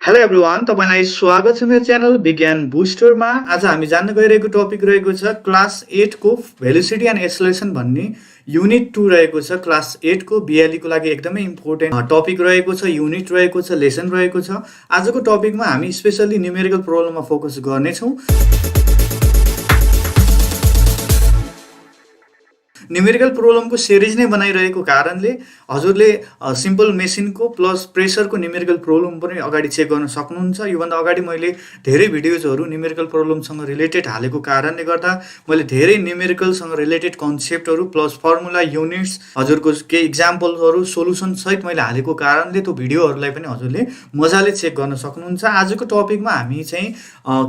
Hello everyone, तपाईँलाई स्वागत छ मेरो च्यानल विज्ञान बुस्टरमा। आज हामी जान्न गइरहेको टपिक रहेको छ क्लास 8 को भेलोसिटी एन्ड एक्सेलरेसन भन्ने युनिट 2 रहेको छ। क्लास 8 को BLE को लागि एकदमै इम्पोर्टेन्ट टपिक रहेको छ, युनिट रहेको छ, लेसन रहेको छ। आजको टपिकमा हामी स्पेशली न्युमेरिकल प्रोब्लममा फोकस गर्नेछौँ। न्युमेरिकल प्रोब्लमको सिरिज नै बनाइरहेको कारणले हजुरले सिम्पल मेसिनको प्लस प्रेसरको न्युमेरिकल प्रोब्लम पनि अगाडि चेक गर्न सक्नुहुन्छ। योभन्दा अगाडि मैले धेरै भिडियोजहरू न्युमेरिकल प्रोब्लमसँग रिलेटेड हालेको कारणले गर्दा मैले धेरै न्युमेरिकलसँग रिलेटेड कन्सेप्टहरू प्लस फर्मुला, युनिट्स, हजुरको केही इक्जाम्पलहरू, सोलुसन सहित मैले हालेको कारणले त्यो भिडियोहरूलाई पनि हजुरले मजाले चेक गर्न सक्नुहुन्छ। आजको टपिकमा हामी चाहिँ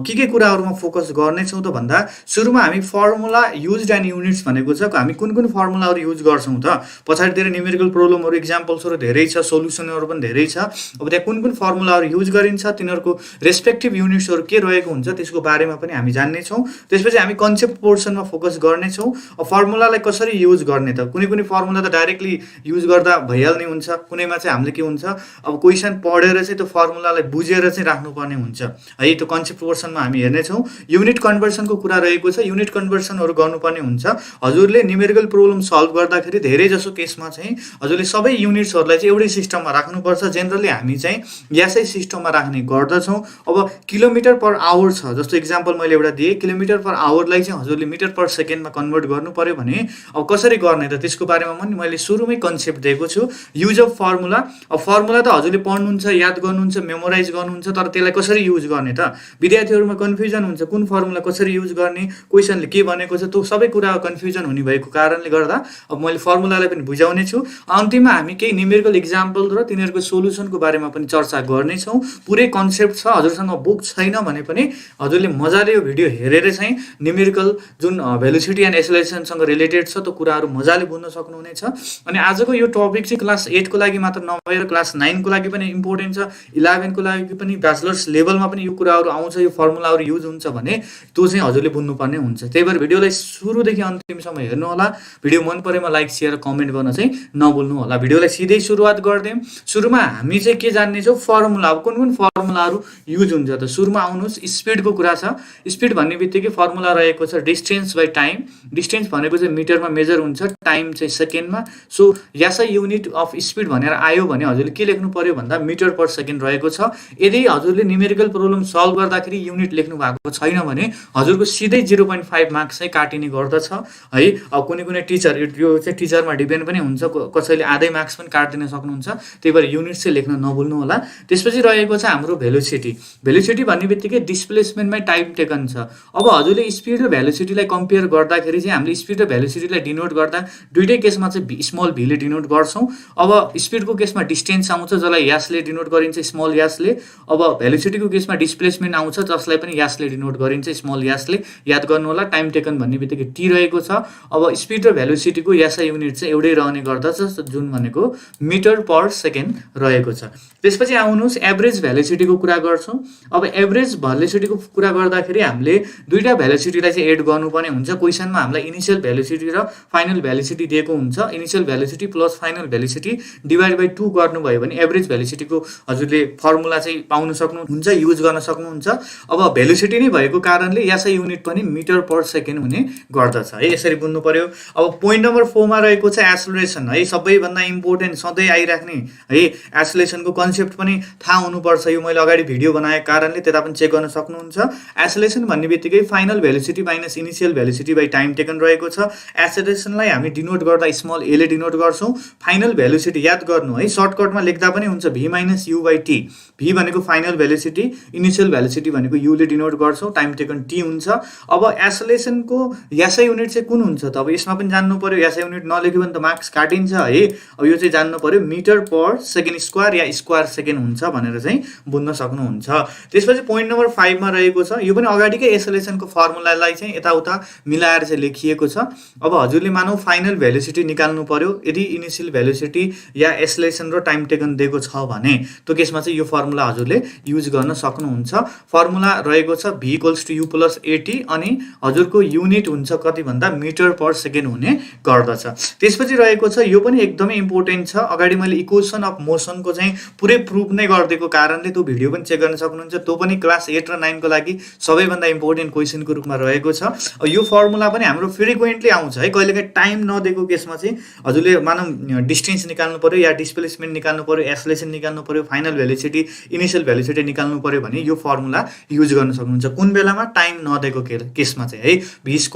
के कुराहरूमा फोकस गर्नेछौँ त भन्दा सुरुमा हामी फर्मुला, युज्ड एन्ड युनिट्स भनेको छ। हामी कुन फर्मुलाहरू युज गर्छौँ त? पछाडितिर न्युमेरिकल प्रोब्लमहरू, इक्जाम्पल्सहरू धेरै छ, सोलुसनहरू पनि धेरै छ। अब त्यहाँ कुन फर्मुलाहरू युज गरिन्छ, तिनीहरूको रेस्पेक्टिभ युनिट्सहरू के रहेको हुन्छ, त्यसको बारेमा पनि हामी जान्नेछौँ। त्यसपछि हामी कन्सेप्ट पोर्सनमा फोकस गर्नेछौँ। फर्मुलालाई कसरी युज गर्ने त? कुनै फर्मुला त डाइरेक्टली युज गर्दा भइहाल्ने हुन्छ, कुनैमा चाहिँ हामीले के हुन्छ, अब क्वेसन पढेर चाहिँ त्यो फर्मुलालाई बुझेर चाहिँ राख्नुपर्ने हुन्छ है। त्यो कन्सेप्ट पोर्सनमा हामी हेर्नेछौँ। युनिट कन्भर्सनको कुरा रहेको छ। युनिट कन्भर्सनहरू गर्नुपर्ने हुन्छ। हजुरले न्युमेरिकल प्रोब्लम सल्भ गर्दाखेरि धेरै जसो केसमा चाहिँ हजुरले सबै युनिट्सहरूलाई चाहिँ एउटै सिस्टममा राख्नुपर्छ। जेनरली हामी चाहिँ यसै सिस्टममा राख्ने गर्दछौँ। अब किलोमिटर पर आवर छ, जस्तो इक्जाम्पल मैले एउटा दिएँ, किलोमिटर पर आवरलाई चाहिँ हजुरले मिटर पर सेकेन्डमा कन्भर्ट गर्नु पर्यो भने अब कसरी गर्ने त? त्यसको बारेमा पनि मैले सुरुमै कन्सेप्ट दिएको छु। Use of formula. अब फर्मुला त हजुरले पढ्नुहुन्छ, याद गर्नुहुन्छ, मेमोराइज गर्नुहुन्छ, तर त्यसलाई कसरी युज गर्ने त? विद्यार्थीहरूमा कन्फ्युजन हुन्छ, कुन फर्मुला कसरी युज गर्ने, क्वेसनले के भनेको छ, त्यो सबै कुरा कन्फ्युजन हुने भएको कारणले गर्दा अब मैले फर्मुलालाई पनि बुझाउने छु। अन्तिममा हामी केही न्युमेरिकल इक्जाम्पल र तिनीहरूको सोलुसनको बारेमा पनि चर्चा गर्नेछौँ। पुरै कन्सेप्ट छ, हजुरसँग बुक छैन भने पनि हजुरले मजाले यो भिडियो हेरेर चाहिँ न्युमेरिकल जुन भेलोसिटी एन्ड एक्सेलरेसनसँग रिलेटेड छ त्यो कुराहरू मजाले बुझ्न सक्नुहुनेछ। अनि आजको यो टपिक चाहिँ क्लास 8 को लागि मात्र नभएर क्लास 9 को लागि पनि इम्पोर्टेन्ट छ, 11 को लागि पनि, ब्याचलर्स लेभलमा पनि यो कुराहरू आउँछ, यो फर्मुलाहरू युज हुन्छ भने त्यो चाहिँ हजुरले बुझ्नुपर्ने हुन्छ। त्यही भएर भिडियोलाई सुरुदेखि अन्तिमसम्म हेर्नु होला। भिडियो मन परेमा लाइक, सेयर, कमेन्ट गर्न चाहिँ नभुल्नु होला। भिडियोलाई सिधै सुरुवात गर्दैम। सुरुमा हामी चाहिँ के जान्नेछौँ? फर्मुला। अब कुन फर्मुलाहरू युज हुन्छ त? सुरुमा आउनुहोस्, स्पिडको कुरा छ। स्पिड भन्ने बित्तिकै फर्मुला रहेको छ डिस्टेन्स बाई टाइम। डिस्टेन्स भनेको चाहिँ मिटरमा मेजर हुन्छ, टाइम चाहिँ सेकेन्डमा। सो यसै युनिट अफ स्पिड भनेर आयो भने हजुरले के लेख्नु पर्यो भन्दा मिटर पर सेकेन्ड रहेको छ। यदि हजुरले न्युमेरिकल प्रोब्लम सल्भ गर्दाखेरि युनिट लेख्नु भएको छैन भने हजुरको सिधै 0.5 मार्क्स चाहिँ काटिने गर्दछ है। अब कुनै टिचर, यो चाहिँ टिचरमा डिपेन्ड पनि हुन्छ, कसैले आधै मार्क्स पनि काटिदिन सक्नुहुन्छ। त्यही भएर युनिट चाहिँ लेख्न नभुल्नु होला। त्यसपछि रहेको छ हाम्रो भेलोसिटी। भेलोसिटी भन्ने बित्तिकै डिस्प्लेसमेन्टमै टाइम टेकन छ। अब हजुरले स्पिड र भेलोसिटीलाई कम्पेयर गर्दाखेरि चाहिँ हामीले स्पिड र भेलोसिटीलाई डिनोट गर्दा दुइटै केसमा चाहिँ स्मल भीले डिनोट गर्छौँ। अब स्पिडको केसमा डिस्टेन्स आउँछ, जसलाई यासले डिनोट गरिन्छ, स्मल यासले। अब भेलोसिटीको केसमा डिस्प्लेसमेन्ट आउँछ, जसलाई पनि यासले डिनोट गरिन्छ, स्मल यासले। याद गर्नु होला, टाइम टेकन भन्ने बित्तिकै टी रहेको छ। अब स्पिड र भेलोसिटीको यासा युनिट चाहिँ एउटै रहने गर्दछ, जुन भनेको मिटर पर सेकेन्ड रहेको छ। त्यसपछि आउनुहोस्, एभरेज भेलोसिटीको कुरा गर्छौँ। अब एभरेज भेलोसिटीको कुरा गर्दाखेरि हामीले दुईवटा भेलोसिटीलाई चाहिँ एड गर्नुपर्ने हुन्छ। क्वेसनमा हामीलाई इनिसियल भेलोसिटी र फाइनल भेलोसिटी दिएको हुन्छ। Initial velocity plus final velocity divide by 2 गर्नुभयो भने एभरेज भेलोसिटीको हजुरले फर्मुला चाहिँ पाउन सक्नुहुन्छ, युज गर्न सक्नुहुन्छ। अब भेलोसिटी नै भएको कारणले यसै युनिट पनि मिटर पर सेकेन्ड हुने गर्दछ है। यसरी बुझ्नु पर्यो। अब पोइन्ट नम्बर 4 मा रहेको छ एक्सेलरेसन है। सबैभन्दा इम्पोर्टेन्ट सधैँ आइराख्ने है। एक्सेलरेसनको कन्सेप्ट पनि थाहा हुनुपर्छ। यो मैले अगाडि भिडियो बनाएको कारणले त्यता पनि चेक गर्न सक्नुहुन्छ। एक्सेलरेसन भन्ने बित्तिकै final velocity minus initial velocity by time taken रहेको छ। एक्सेलरेसनलाई हामी डिनोट गर्दा स्मल ए ले डिनोट गर्छौँ। फाइनल भेलोसिटी याद गर्नु है, सर्टकटमा लेख्दा पनि हुन्छ v minus u by T. v भनेको फाइनल भेलोसिटी, इनिसियल भेलोसिटी भनेको यु ले डिनोट गर्छौँ, टाइम टेकन टी हुन्छ। अब एक्सेलरेसनको यासै युनिट चाहिँ कुन हुन्छ त? अब यसमा पनि जान्नु पर्यो। यासै युनिट नलेख्यो भने त मार्क्स काटिन्छ है। अब यो चाहिँ जान्नु पर्यो, मिटर पर सेकेन्ड स्क्वायर या स्क्वायर सेकेन्ड हुन्छ भनेर चाहिँ बुझ्न सक्नुहुन्छ। त्यसपछि पोइन्ट नम्बर 5 मा रहेको छ, यो पनि अगाडिकै एक्सेलरेसनको फर्मुलालाई चाहिँ यताउता मिलाएर चाहिँ लेखिएको छ। अब हजुरले मानौ फाइनल भेलोसिटी निकाल्नु पर्यो। यदि इनिसियल भेलोसिटी या एक्सेलरेसन र टाइम टेकन दिएको छ भने त्यो केसमा चाहिँ यो फर्मुला हजुरले युज गर्न सक्नुहुन्छ। फर्मुला रहेको छ v = u + at अनि हजुरको युनिट हुन्छ कति भन्दा मिटर पर सेकेन्ड सेकेन्ड हुने गर्दछ। त्यसपछि रहेको छ यो पनि एकदमै इम्पोर्टेन्ट छ। अगाडि मैले इक्वेसन अफ मोसनको चाहिँ पुरै प्रुभ नै गरिदिएको कारणले त्यो भिडियो पनि चेक गर्न सक्नुहुन्छ। त्यो पनि क्लास 8 र 9 को लागि सबैभन्दा इम्पोर्टेन्ट क्वेसनको रूपमा रहेको छ। यो फर्मुला पनि हाम्रो फ्रिक्वेन्टली आउँछ है। कहिलेकाहीँ टाइम नदिएको केसमा चाहिँ हजुरले मानव डिस्टेन्स निकाल्नु पर्यो या डिस्प्लेसमेन्ट निकाल्नु पर्यो, एक्सेलरेसन निकाल्नु पर्यो, फाइनल भेलोसिटी, इनिशियल भेलोसिटी निकाल्नु पर्यो भने यो फर्मुला युज गर्न सक्नुहुन्छ। कुन बेलामा? टाइम नदिएको केसमा चाहिँ है। v² =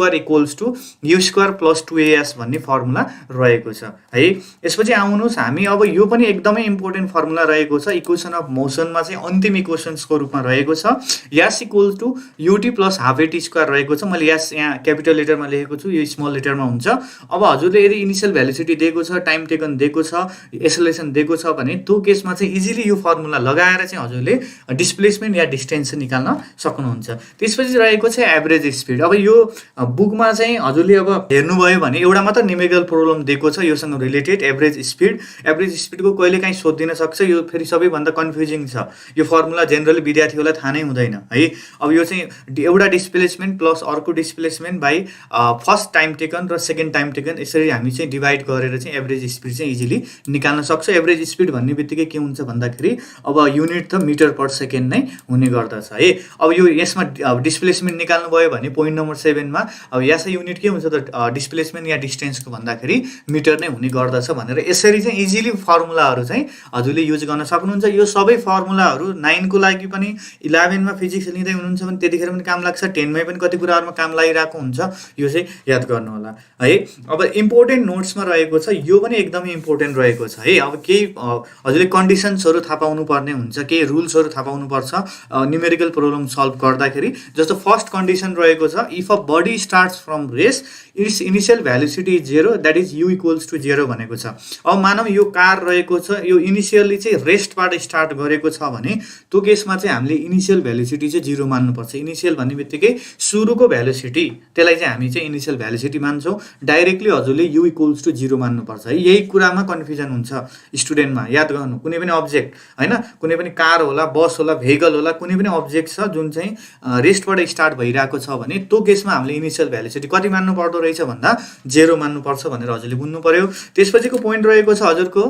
u² + 2as भन्ने फर्मुला रहेको छ है। यसपछि आउनुहोस् हामी अब यो पनि एकदमै इम्पोर्टेन्ट फर्मुला रहेको छ। इक्वेसन अफ मोसनमा चाहिँ अन्तिम इक्वेसन्सको रूपमा रहेको छ। s = ut + ½ रहेको छ। मैले s यहाँ क्यापिटल लेटरमा लेखेको छु, यो स्मल लेटरमा हुन्छ। अब हजुरले यदि इनिशियल भेलोसिटी दिएको छ, टाइम टेकन दिएको छ, एक्सेलरेसन दिएको छ भने त्यो केसमा चाहिँ इजिली यो फर्मुला लगाएर चाहिँ हजुरले डिस्प्लेसमेन्ट या डिस्टेन्स निकाल्न सक्नुहुन्छ। त्यसपछि रहेको छ एभरेज स्पिड। अब यो बुकमा चाहिँ हजुरले अब हेर्नुभयो भने एउटा मात्र न्युमेरिकल प्रोब्लम दिएको छ योसँग रिलेटेड एभरेज स्पिड। एभरेज स्पिडको कहिलेकाहीँ सोधिदिन सक्छ। यो फेरि सबैभन्दा कन्फ्युजिङ छ। यो फर्मुला जेनरली विद्यार्थीहरूलाई थाहा नै हुँदैन है। अब यो चाहिँ एउटा डिस्प्लेसमेन्ट प्लस अर्को displacement by first time taken र सेकेन्ड टाइम टेकन, यसरी हामी चाहिँ डिभाइड गरेर चाहिँ एभरेज स्पिड चाहिँ इजिली निकाल्न सक्छ। एभरेज स्पिड भन्ने बित्तिकै के हुन्छ भन्दाखेरि अब युनिट त मिटर पर सेकेन्ड नै हुने गर्दछ है। अब यो यसमा डिस्प्लेसमेन्ट निकाल्नु भयो भने पोइन्ट नम्बर 7 मा अब यसै युनिट के हुन्छ त डिस्प्लेसमेन्ट या डिस्टेन्सको भन्दाखेरि मिटर नै हुने गर्दछ भनेर यसरी चाहिँ इजिली फर्मुलाहरू चाहिँ हजुरले युज गर्न सक्नुहुन्छ। यो सबै फर्मुलाहरू 9 को लागि पनि 11 मा फिजिक्स लिँदै हुनुहुन्छ भने त्यतिखेर पनि काम लाग्छ, 10 मै पनि कति कुराहरुमा काम लागिरहेको हुन्छ। यो चाहिँ याद गर्नु होला है। अब इम्पोर्टेन्ट नोट्समा रहेको छ, यो पनि एकदमै इम्पोर्टेन्ट रहेको छ है। अब केही हजुरले कन्डिसन्सहरू थाहा पाउनु पर्ने हुन्छ, केही रुल्सहरू थाहा पाउनु पर्छ न्युमेरिकल प्रोब्लम सल्भ गर्दाखेरि। जस्तो फर्स्ट कन्डिसन रहेको छ, if a body starts from rest its initial velocity is 0 that is u = 0 भनेको छ। अब मानव यो कार रहेको छ, यो इनिशियली चाहिँ रेस्टबाट स्टार्ट गरेको छ भने त्यो केसमा चाहिँ हामीले इनिशियल भेलोसिटी चाहिँ 0 मान्नुपर्छ। इनिशियल भन्ने बित्तिकै सुरुको भेलोसिटी, त्यसलाई चाहिँ हामी चाहिँ इनिशियल भेलोसिटी मान्छौँ। डाइरेक्टली हजुरले u = 0 मान्नुपर्छ है। यही कुरामा कन्फ्युजन हुन्छ स्टुडेन्टमा। याद गर्नु, कुनै पनि अब्जेक्ट हैन, कुनै पनि कार होला, बस होला, भेहिकल होला, कुनै पनि अब्जेक्ट छ जुन चाहिँ रेस्टबाट स्टार्ट भइरहेको छ भने त्यो केसमा हामीले इनिशियल भेलोसिटी कति मान्नु पर्दो रहेछ भन्दा 0 मान्नुपर्छ भनेर हजुरले बुझ्नु पर्यो। त्यसपछिको पोइन्ट रहेको छ हजुरको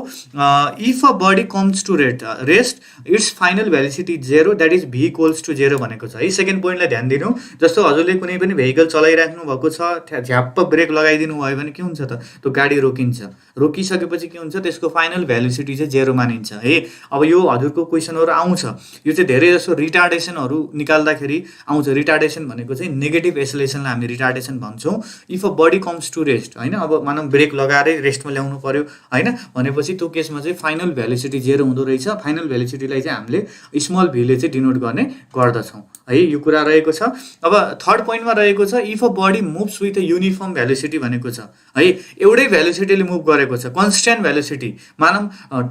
if a body comes to rest its final velocity 0 that is v = 0 भनेको छ है। सेकेन्ड पोइन्टलाई ध्यान दिनु। जस्तो हजुरले कुनै पनि भेहिकल चलाइराख्नु भएको छ, झ्याप्प ब्रेक लगाइदिनु भयो भने के हुन्छ त त्यो गाडी रोकिन्छ। रोकिसकेपछि के हुन्छ, त्यसको फाइनल भेलोसिटी चाहिँ 0 मानिन्छ है। अब यो हजुरको क्वेसनहरू आउँछ, यो चाहिँ धेरै जसो रिटार्डेसनहरू निकाल्दाखेरि आउँछ। रिटार्डेसन भनेको चाहिँ नेगेटिभ एसेलेरेसनलाई हामी रिटार्डेसन भन्छौँ। If a body comes to rest हैन, अब मानव ब्रेक लगाएरै रेस्टमा ल्याउनु पर्यो हैन भनेपछि त्यो केसमा चाहिँ फाइनल भेलोसिटी 0 हुँदो रहेछ। फाइनल भेलोसिटीलाई चाहिँ हामीले स्मल v ले चाहिँ डिनोट गर्ने गर्दछौँ है। यो कुरा रहेको छ। अब थर्ड पोइन्टमा रहेको छ if a body moves with a uniform velocity भनेको छ है। एउटै भेलोसिटीले मुभ गरेको छ, कन्स्ट्यान्ट भेलोसिटी, मानव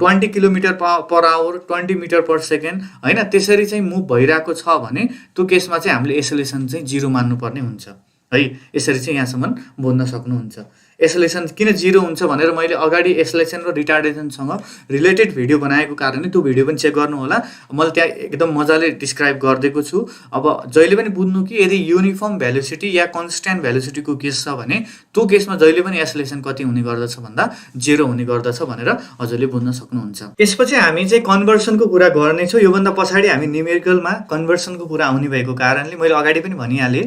20 kilometre per hour 20 metre per second हैन, त्यसरी चाहिँ मुभ भइरहेको छ भने त्यो केसमा चाहिँ हामीले एसेलेरेसन चाहिँ 0 मान्नुपर्ने हुन्छ है। यसरी चाहिँ यहाँसम्म बुझ्न सक्नुहुन्छ। एसेलेरेसन किन 0 हुन्छ भनेर मैले अगाडि एसेलेरेसन र रिटार्डेसनसँग रिलेटेड भिडियो बनाएको कारणले त्यो भिडियो पनि चेक गर्नु होला। मैले त्यहाँ एकदम मजाले डिस्क्राइब गरिदिएको छु। अब जहिले पनि बुझ्नु कि यदि युनिफर्म भेलोसिटी या कन्स्ट्यान्ट भेलोसिटीको केस छ भने त्यो केसमा जहिले पनि एसेलेरेसन कति हुने गर्दछ भन्दा 0 हुने गर्दछ भनेर हजुरले बुझ्न सक्नुहुन्छ। त्यसपछि हामी चाहिँ कन्भर्सनको कुरा गर्नेछौँ। योभन्दा पछाडि हामी न्युमेरिकलमा कन्भर्सनको कुरा आउने भएको कारणले मैले अगाडि पनि भनिहालेँ,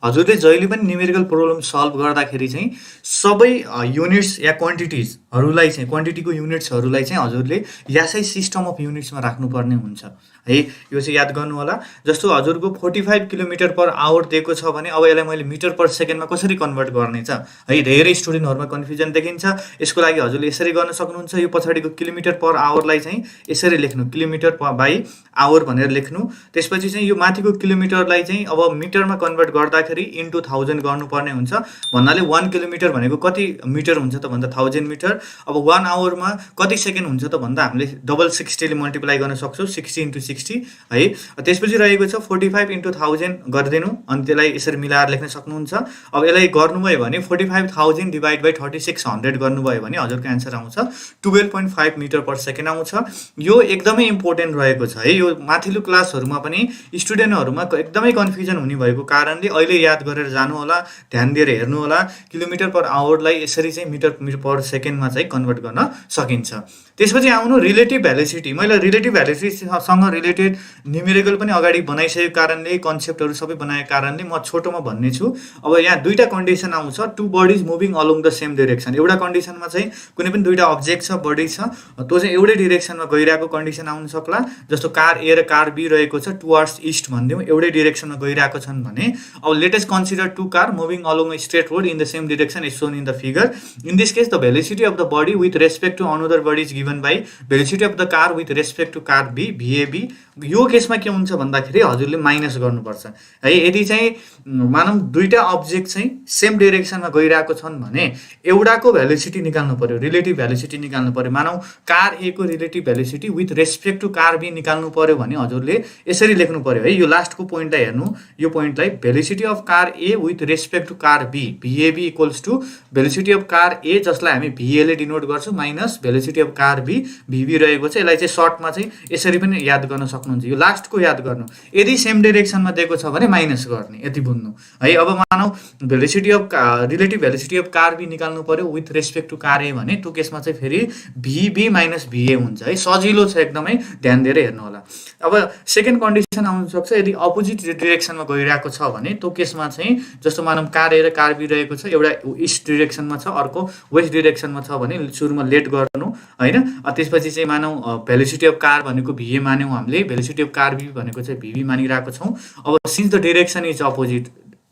हजुरले जहिले पनि न्युमेरिकल प्रोब्लम सल्भ गर्दाखेरि चाहिँ सबै युनिट्स या क्वान्टिटिजहरूलाई चाहिँ क्वान्टिटीको युनिट्सहरूलाई चाहिँ हजुरले यसै सिस्टम अफ युनिट्समा राख्नुपर्ने हुन्छ है। यो चाहिँ याद गर्नु होला। जस्तो हजुरको 45 किलोमिटर पर आवर दिएको छ भने अब यसलाई मैले मिटर पर सेकेन्डमा कसरी कन्भर्ट गर्ने छ है। धेरै स्टुडेन्टहरुमा कन्फ्युजन देखिन्छ। यसको लागि हजुरले यसरी गर्न सक्नुहुन्छ। यो पछाडिको किलोमिटर पर आवरलाई चाहिँ यसरी लेख्नु, किलोमिटर बाइ आवर भनेर लेख्नु। त्यसपछि चाहिँ यो माथिको किलोमिटरलाई चाहिँ अब मिटरमा कन्भर्ट गर्दाखेरि * 1000 गर्नुपर्ने हुन्छ। भन्नाले 1 किलोमिटर भनेको कति मिटर हुन्छ त भन्दा 1000 मिटर अब 1 आवरमा कति सेकेन्ड हुन्छ त भन्दा हामीले डबल 60 ले मल्टिप्लाई गर्न सक्छौँ 60 × 60 है। त्यसपछि रहेको छ 45 × 1000 गरिदिनु अनि त्यसलाई यसरी मिलाएर लेख्न सक्नुहुन्छ। अब यसलाई गर्नुभयो भने 45,000 डिभाइड बाइ 3600 गर्नुभयो भने हजुरको एन्सर आउँछ 12.5 मिटर पर सेकेन्ड आउँछ। यो एकदमै इम्पोर्टेन्ट रहेको छ है। यो माथिल्लो क्लासहरूमा पनि स्टुडेन्टहरूमा एकदमै कन्फ्युजन हुने भएको कारणले अहिले याद गरेर जानु होला, ध्यान दिएर हेर्नु होला। किलोमिटर पर आवरलाई यसरी चाहिँ मिटर पर सेकेन्डमा चाहिँ कन्भर्ट गर्न सकिन्छ। त्यसपछि आउनु रिलेटिभ भेलोसिटी। मैले रिलेटिभ भेलोसिटीसँग रिलेटेड न्युमेरिकल पनि अगाडि बनाइसकेको कारणले कन्सेप्टहरू सबै बनाएको कारणले म छोटोमा भन्ने छु। अब यहाँ दुईटा कन्डिसन आउँछ, two bodies moving along the same direction. एउटा कन्डिसनमा चाहिँ कुनै पनि दुईटा अब्जेक्ट छ, बडी छ, त्यो चाहिँ एउटै डिरेक्सनमा गइरहेको कन्डिसन आउन सक्ला। जस्तो कार ए र कार बी रहेको छ, टुवर्ड्स इस्ट भनिदिउँ, एउटै डिरेक्सनमा गइरहेको छन् भने अब latest consider two car moving along a straight road in the same direction is shown in the figure. In this case the velocity of the body with respect to another body is given by velocity of the car with respect to car B VAB. यो केसमा के हुन्छ भन्दाखेरि हजुरले minus गर्नुपर्छ है। यदि चाहिँ मानौँ दुईटा अब्जेक्ट चाहिँ सेम डिरेक्सनमा गइरहेको छन् भने एउटाको भेलोसिटी निकाल्नु पर्यो, रिलेटिभ भेलोसिटी निकाल्नु पर्यो। मानौँ कार ए को relative velocity with respect to car B निकाल्नु पर्यो भने हजुरले यसरी लेख्नु पर्यो है। यो लास्टको पोइन्टलाई हेर्नु, यो पोइन्टलाई velocity of car A with respect to car B VAB equals to velocity of car A जसलाई हामी भिएले डिनोट गर्छौँ minus velocity of car B VB रहेको छ। यसलाई चाहिँ सर्टमा चाहिँ यसरी पनि याद गर्न सक्नुहुन्छ। यो लास्टको याद गर्नु, यदि सेम डिरेक्सनमा दिएको छ भने माइनस गर्ने, यति बुझ्नु है। अब मानौ velocity of relative velocity of car B निकाल्नु पर्यो with respect to car A भने त्यो केसमा चाहिँ फेरि भिबी माइनस भिए हुन्छ है। सजिलो छ, एकदमै ध्यान दिएर हेर्नु होला। अब सेकेन्ड कन्डिसन आउन सक्छ, यदि अपोजिट डिरेक्सनमा गइरहेको छ भने त्यो केसमा चाहिँ जस्तो मानौँ कार ए र कार बी रहेको छ, एउटा इस्ट डिरेक्सनमा छ, अर्को वेस्ट डिरेक्सनमा छ भने सुरुमा लेट गर्नु होइन। त्यसपछि चाहिँ मानौँ भेलोसिटी अफ कार भनेको भिए मान्यौँ हामीले, भेलोसिटी अफ कार बी भनेको चाहिँ भिबी मानिरहेको छौँ। अब since the direction is opposite,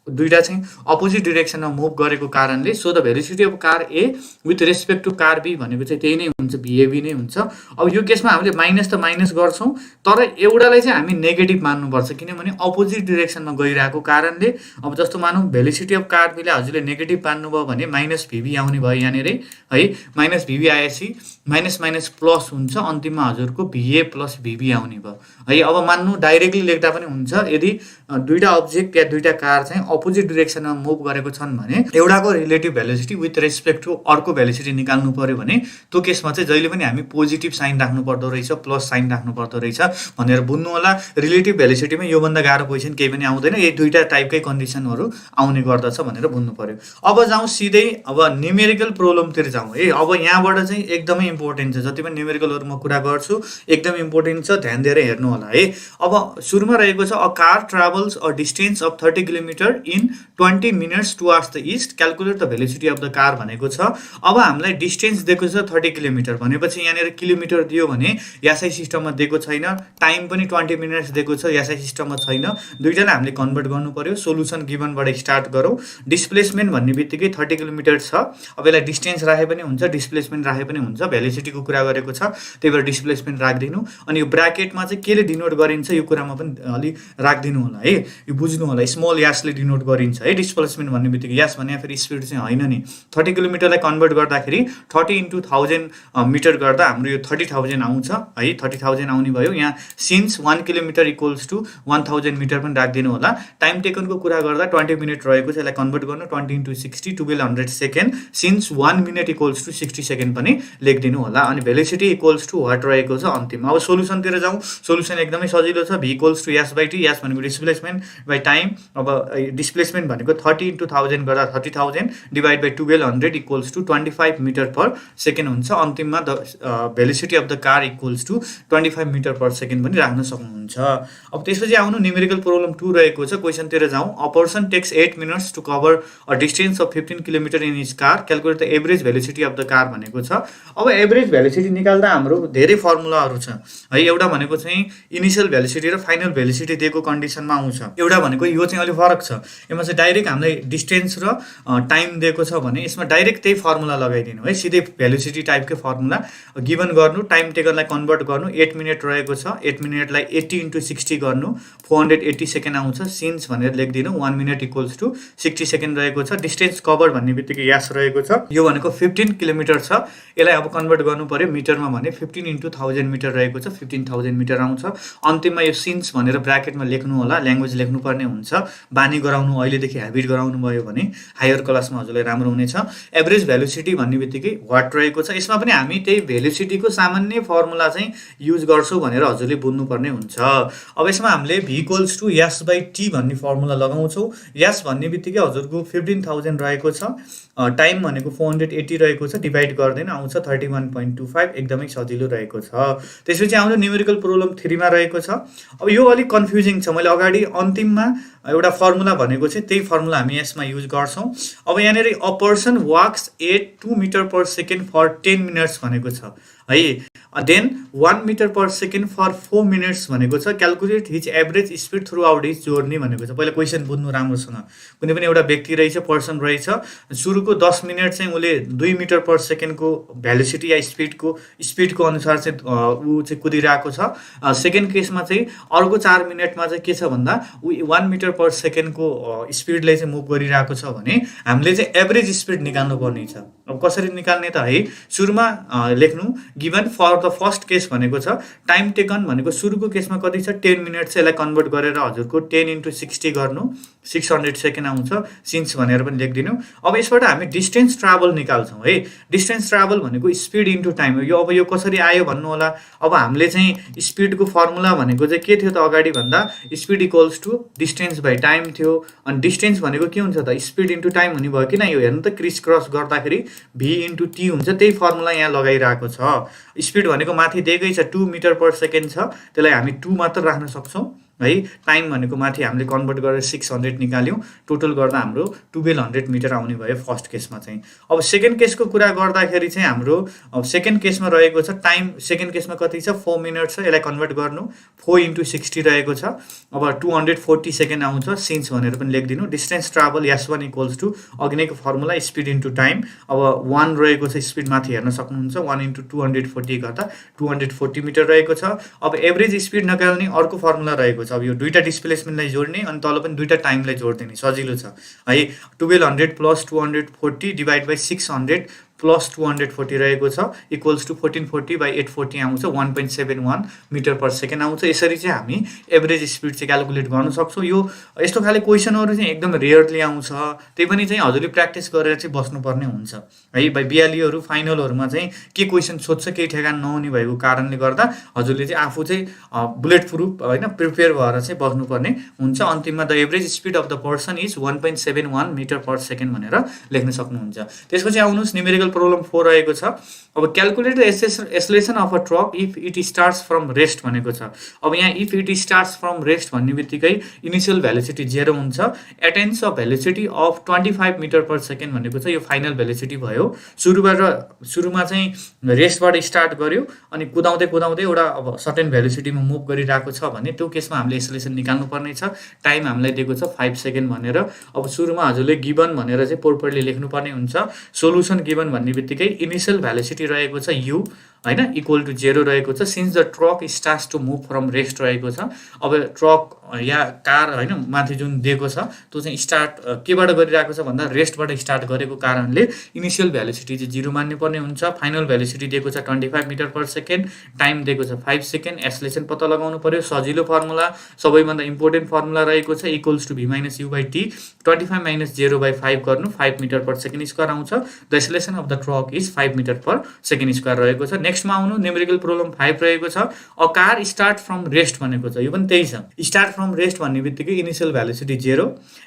दुईटा चाहिँ अपोजिट डिरेक्सनमा मुभ गरेको कारणले so the velocity of car A with respect to car B भनेको चाहिँ त्यही नै हुन्छ, भिएबी नै हुन्छ। अब यो केसमा हामीले माइनस त माइनस गर्छौँ, तर एउटालाई चाहिँ हामी नेगेटिभ मान्नुपर्छ किनभने अपोजिट डिरेक्सनमा गइरहेको कारणले। अब जस्तो मानौँ भेलोसिटी अफ कार बीले हजुरले नेगेटिभ मान्नुभयो भने माइनस भिबी आउने भयो यहाँनिर है। माइनस भिबी आएपछि माइनस माइनस प्लस हुन्छ, अन्तिममा हजुरको भिए प्लस भिबी आउने भयो है। अब मान्नु डाइरेक्टली लेख्दा पनि हुन्छ, यदि दुईटा अब्जेक्ट या दुईटा कार चाहिँ अपोजिट डिरेक्सनमा मुभ गरेको छन् भने एउटाको relative velocity with respect to अर्को भेलोसिटी निकाल्नु पर्यो भने त्यो केसमा चाहिँ जहिले पनि हामी पोजिटिभ साइन राख्नु पर्दो रहेछ, प्लस साइन राख्नु पर्दो रहेछ भनेर बुझ्नु होला। रिलेटिभ भेलोसिटीमा योभन्दा गाह्रो क्वेसन केही पनि आउँदैन, यही दुईटा टाइपकै कन्डिसनहरू आउने गर्दछ भनेर बुझ्नु पर्यो। अब जाउँ सिधै अब न्युमेरिकल प्रोब्लमतिर जाउँ है। अब यहाँबाट चाहिँ एकदमै इम्पोर्टेन्ट छ, जति पनि न्युमेरिकलहरू म कुरा गर्छु एकदम इम्पोर्टेन्ट छ, ध्यान दिएर हेर्नु होला है। अब सुरुमा रहेको छ a car travels a distance of 30 kilometre in 20 minutes towards the east, calculate the velocity of the car भनेको छ। अब हामीलाई डिस्टेन्स दिएको छ 30 किलोमिटर भनेपछि यहाँनिर किलोमिटर दियो भने एसआई सिस्टममा दिएको छैन, टाइम पनि 20 मिनट्स दिएको छ, एसआई सिस्टममा छैन। दुईटालाई हामीले कन्भर्ट गर्नु पर्यो। सोलुसन गिभनबाट स्टार्ट गरौँ। डिस्प्लेसमेन्ट भन्ने बित्तिकै 30 किलोमिटर छ, अब यसलाई डिस्टेन्स राखे पनि हुन्छ, डिस्प्लेसमेन्ट राखे पनि हुन्छ, भेलोसिटीको कुरा गरेको छ त्यही भएर डिस्प्लेसमेन्ट राखिदिनु। अनि यो ब्राकेटमा चाहिँ केले डिनोट गरिन्छ यो कुरामा पनि अलि राखिदिनु होला है, यो बुझ्नु होला। स्मल यासले डिनोट गरिन्छ है डिस्प्लेसमेन्ट भन्ने बित्तिकै, यास भने फेरि स्पिड चाहिँ होइन नि। 30 किलोमिटरलाई कन्भर्ट गर्दाखेरि 30 × 1000 मिटर गर्दा हाम्रो यो 30,000 आउँछ है, 30,000 आउने भयो। यहाँ since 1 kilometre equals to 1000 metre पनि राखिदिनु होला। टाइम टेकनको कुरा गर्दा 20 मिनट रहेको छ, यसलाई कन्भर्ट गर्नु 20 × 60 1200 second. Since 1 minute equals to 60 second पनि लेखिदिनु होला। अनि भेलोसिटी इक्वल्स टु वाट रहेको छ अन्तिम। अब सोलुसनतिर जाउँ। सोलुसन एकदमै सजिलो छ, v equals to s by t, s भनेको डिस्प्लेसमेन्ट बाई टाइम। अब डिस्प्लेसमेन्ट भनेको 30 × 1000 गर्दा 30,000 divide by 1200 equals to 25 metre per second हुन्छ। अन्तिममा the velocity of the car equals to 25 metre per second पनि राख्न सक्नुहुन्छ। अब त्यसपछि आउनु न्युमेरिकल प्रोब्लम 2 रहेको छ, क्वेसनतिर जाउँ। A person takes 8 minutes to cover a distance of 15 kilometre in his car, calculate the average velocity of the car भनेको छ। अब एभरेज भेलोसिटी निकाल्दा हाम्रो धेरै फर्मुलाहरू छ है। एउटा भनेको चाहिँ इनिसियल भेलोसिटी र फाइनल भेलोसिटी दिएको कन्डिसनमा आउँछ। एउटा भनेको यो चाहिँ अलिक फरक छ, यसमा चाहिँ डाइरेक्ट हामीलाई डिस्टेन्स र टाइम दिएको छ भने यसमा डाइरेक्ट त्यही फर्मुला लगाइदिनु है, सिधै भेलोसिटी टाइपकै फर्मुला गिभन गर्नु, टाइम टेकनलाई कन्भर्ट गर्नु, 8 मिनट रहेको छ, 8 मिनटलाई 80 × 60 गर्नु, 480 सेकेन्ड आउँछ, सिन्स भनेर लेखिदिनु, 1 मिनट इक्वल्स टु 60 सेकेन्ड रहेको छ। डिस्टेन्स कभर भन्ने बित्तिकै यास रहेको छ, यो भनेको 15 किलोमिटर छ, यसलाई अब कन्भर्ट गर्नु पर्यो मिटरमा भने 15 × 1000 मिटर रहेको छ, 15,000 मिटर आउँछ। अन्तिममा यो सिन्स भनेर ब्राकेटमा लेख्नु होला, ल्याङ्ग्वेज लेख्नुपर्ने हुन्छ, बानी गराउनु अहिलेदेखि ह्याबिट गराउनु भयो भने हायर क्लासमा हजुरलाई राम्रो हुनेछ। एभरेज भेलोसिटी भन्ने बित्तिकै वाट रहेको छ, यसमा पनि हामी त्यही भेलोसिटीको सामान्य फर्मुला चाहिँ युज गर्छौँ भनेर हजुरले बुझ्नुपर्ने हुन्छ। अब यसमा हामीले v equals to S by T भन्ने फर्मुला लगाउँछौँ। यास भन्ने बित्तिकै हजुरको 15,000 रहेको छ, टाइम भनेको 480 रहेको छ, डिभाइड गर्दैन आउँछ 31.25, एकदमै सजिलो रहेको छ। त्यसपछि आउँछ न्युमेरिकल प्रोब्लम 3 मा रहेको छ। अब यो अलिक कन्फ्युजिङ छ, मैले अगाडि अन्तिममा एउटा फर्मुला भनेको चाहिँ त्यही फर्मुला हामी यसमा युज गर्छौँ। अब यहाँनिर a person walks at 2 metre per second for 10 minutes भनेको छ है, then 1 metre per second for 4 minutes भनेको छ, calculate his average speed throughout his journey भनेको छ। पहिला क्वेसन बुझ्नु राम्रोसँग, कुनै पनि एउटा व्यक्ति रहेछ, पर्सन रहेछ, सुरुको 10 मिनट चाहिँ उसले 2 मिटर पर सेकेन्डको भेलोसिटी या स्पिडको अनुसार चाहिँ ऊ चाहिँ कुदिरहेको छ। सेकेन्ड केसमा चाहिँ अर्को 4 मिनटमा चाहिँ के छ भन्दा ऊ 1 मिटर पर सेकेन्डको स्पिडले चाहिँ मुभ गरिरहेको छ भने हामीले चाहिँ एभरेज स्पिड निकाल्नु पर्ने छ। अब कसरी निकाल्ने त है, सुरुमा लेख्नु given for the first case भनेको छ टाइम टेकन भनेको सुरुको केसमा कति छ 10 मिनट छ, यसलाई कन्भर्ट गरेर हजुरको 10 × 60 गर्नु, 600 सेकेन्ड आउँछ, सिन्स भनेर पनि लेखिदिनु। अब यसबाट हामी डिस्टेन्स ट्राभल निकाल्छौँ है, डिस्टेन्स ट्राभल भनेको स्पिड इन्टु टाइम हो। अब यो कसरी आयो भन्नु होला, अब हामीले चाहिँ स्पिडको फर्मुला भनेको चाहिँ के थियो त अगाडि भन्दा speed equals to distance by time थियो, अनि डिस्टेन्स भनेको के हुन्छ त स्पिड इन्टु टाइम हुने भयो किन, यो हेर्नु त क्रिस क्रस गर्दाखेरि v × t हुन्छ, त्यही फर्मुला यहाँ लगाइरहेको छ। स्पिड भनेको माथि दिएकै छ 2 मिटर पर सेकेन्ड छ, त्यसलाई हामी 2 मात्र राख्न सक्छौँ है। टाइम भनेको माथि हामीले कन्भर्ट गरेर 600 निकाल्यौँ, टोटल गर्दा हाम्रो 1200 मिटर आउने भयो फर्स्ट केसमा चाहिँ। अब सेकेन्ड केसको कुरा गर्दाखेरि चाहिँ हाम्रो अब सेकेन्ड केसमा रहेको छ टाइम, सेकेन्ड केसमा कति छ 4 मिनट छ, यसलाई कन्भर्ट गर्नु 4 × 60 रहेको छ, अब 240 सेकेन्ड आउँछ, सिन्स भनेर पनि लेखिदिनु। Distance travel S1 equals to अघि नैको फर्मुला स्पिड इन्टु टाइम, अब 1 रहेको छ स्पिड माथि हेर्न सक्नुहुन्छ, 1 × 240 गर्दा 240 मिटर रहेको छ। अब एभरेज स्पिड निकाल्ने अर्को फर्मुला रहेको छ, अब यो दुईटा डिस्प्लेसमेन्टलाई जोड्ने अनि तल पनि दुईटा टाइमलाई जोड्दिने, सजिलो छ है। 1200 + 240 डिभाइड बाई 600 + 240 रहेको छ इक्वल्स टु 1440/840 आउँछ, 1.71 मिटर पर सेकेन्ड आउँछ। यसरी चाहिँ हामी एभरेज स्पिड चाहिँ क्यालकुलेट गर्न सक्छौँ। यो यस्तो खाले क्वेसनहरू चाहिँ एकदम रेयरली आउँछ, त्यही पनि चाहिँ हजुरले प्र्याक्टिस गरेर चाहिँ बस्नुपर्ने हुन्छ है। भाइ बिहालीहरू फाइनलहरूमा चाहिँ के क्वेसन सोध्छ केही ठेगान नहुने भएको कारणले गर्दा हजुरले चाहिँ आफू चाहिँ बुलेट प्रुफ होइन प्रिपेयर भएर चाहिँ बस्नुपर्ने हुन्छ। अन्तिममा the average speed of the person is 1.71 metre per second भनेर लेख्न सक्नुहुन्छ। त्यसपछि आउनुहोस् न्युमेरिकल प्रोब्लम 4 रहेको छ। अब calculate the acceleration of a truck if it starts from rest भनेको छ। अब यहाँ if it starts from rest भन्ने बित्तिकै इनिसियल भेलोसिटी 0 हुन्छ, attains a velocity of 25 metre per second भनेको छ, यो फाइनल भेलोसिटी भयो। सुरुमा चाहिँ रेस्टबाट स्टार्ट गर्यो अनि कुदाउँदै कुदाउँदै एउटा अब सर्टेन भेलोसिटीमा मुभ गरिरहेको छ भने त्यो केसमा हामीले एक्सेलरेसन निकाल्नु पर्ने छ। टाइम हामीलाई दिएको छ 5 सेकेन्ड भनेर। अब सुरुमा हजुरले गिभन भनेर चाहिँ प्रोपरली लेख्नुपर्ने हुन्छ। सोलुसन गिभन भन्ने बित्तिकै इनिसियल भेलोसिटी रहेको छ u हैन इक्वल टु 0 रहेको छ, since the truck starts to move from rest रहेको छ। अब ट्रक या कार हैन माथि जुन दिएको छ त्यो चाहिँ स्टार्ट केबाट गरिरहेको छ भन्दा रेस्टबाट स्टार्ट गरेको कारणले इनिसियल भेलोसिटी चाहिँ 0 मान्नु पर्ने हुन्छ। फाइनल भेलोसिटी दिएको छ 25 मिटर पर सेकेन्ड, टाइम दिएको छ 5 सेकेन्ड, एक्सेलरेसन पत्ता लगाउनु पर्यो। सजिलो फर्मुला, सबैभन्दा इम्पोर्टेन्ट फर्मुला रहेको छ इक्वल्स टु v - u/t, 25 - 0/5 गर्नु 5 मिटर पर सेकेन्ड स्क्वायर आउँछ। The acceleration of the truck is 5 metre per second square रहेको छ। नेक्स्टमा आउनु न्युमेरिकल प्रोब्लम 5 रहेको छ। A car start from rest भनेको छ, यो पनि त्यही छ। स्टार्ट फ्रम रेस्ट भन्ने बित्तिकै initial velocity 0,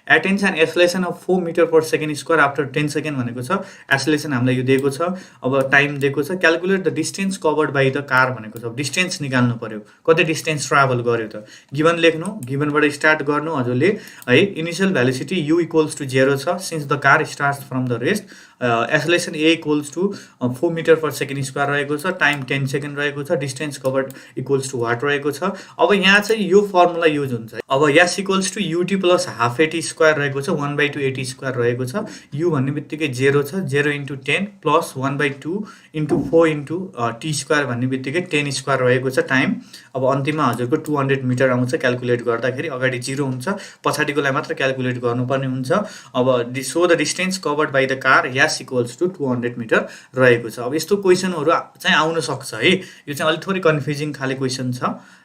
attains and acceleration of 4 metre per second square after 10 second भनेको छ। एक्सेलरेसन हामीलाई यो दिएको छ। अब टाइम दिएको छ। Calculate the distance covered by the car भनेको छ। डिस्टेन्स निकाल्नु पर्यो, कति डिस्टेन्स ट्राभल गर्यो त। गिभन लेख्नु, गिभनबाट स्टार्ट गर्नु हजुरले है। Initial velocity u equals to 0 छ, since the car starts from the rest acceleration a equals to 4 metre per second square रहेको छ, टाइम 10 सेकेन्ड रहेको छ, distance covered equals to what रहेको छ। अब यहाँ चाहिँ यो फर्मुला युज हुन्छ। अब s equals to UT plus half eighty square रहेको छ, 1/2 एटी स्क्वायर रहेको छ। यु भन्ने बित्तिकै 0 छ, 0 × 10 प्लस 1/2 × 4 × टी स्क्वायर भन्ने बित्तिकै 10 स्क्वायर रहेको छ टाइम। अब अन्तिममा हजुरको 200 मिटर आउँछ क्यालकुलेट गर्दाखेरि। अगाडि 0 हुन्छ, पछाडिकोलाई मात्र क्यालकुलेट गर्नुपर्ने हुन्छ। अब so the distance covered by the car is equals to 200 metre रहेको छ। अब यस्तो क्वेसनहरू चाहिँ आउन सक्छ है। यो चाहिँ अलिक थोरै कन्फ्युजिङ खाले क्वेसन छ,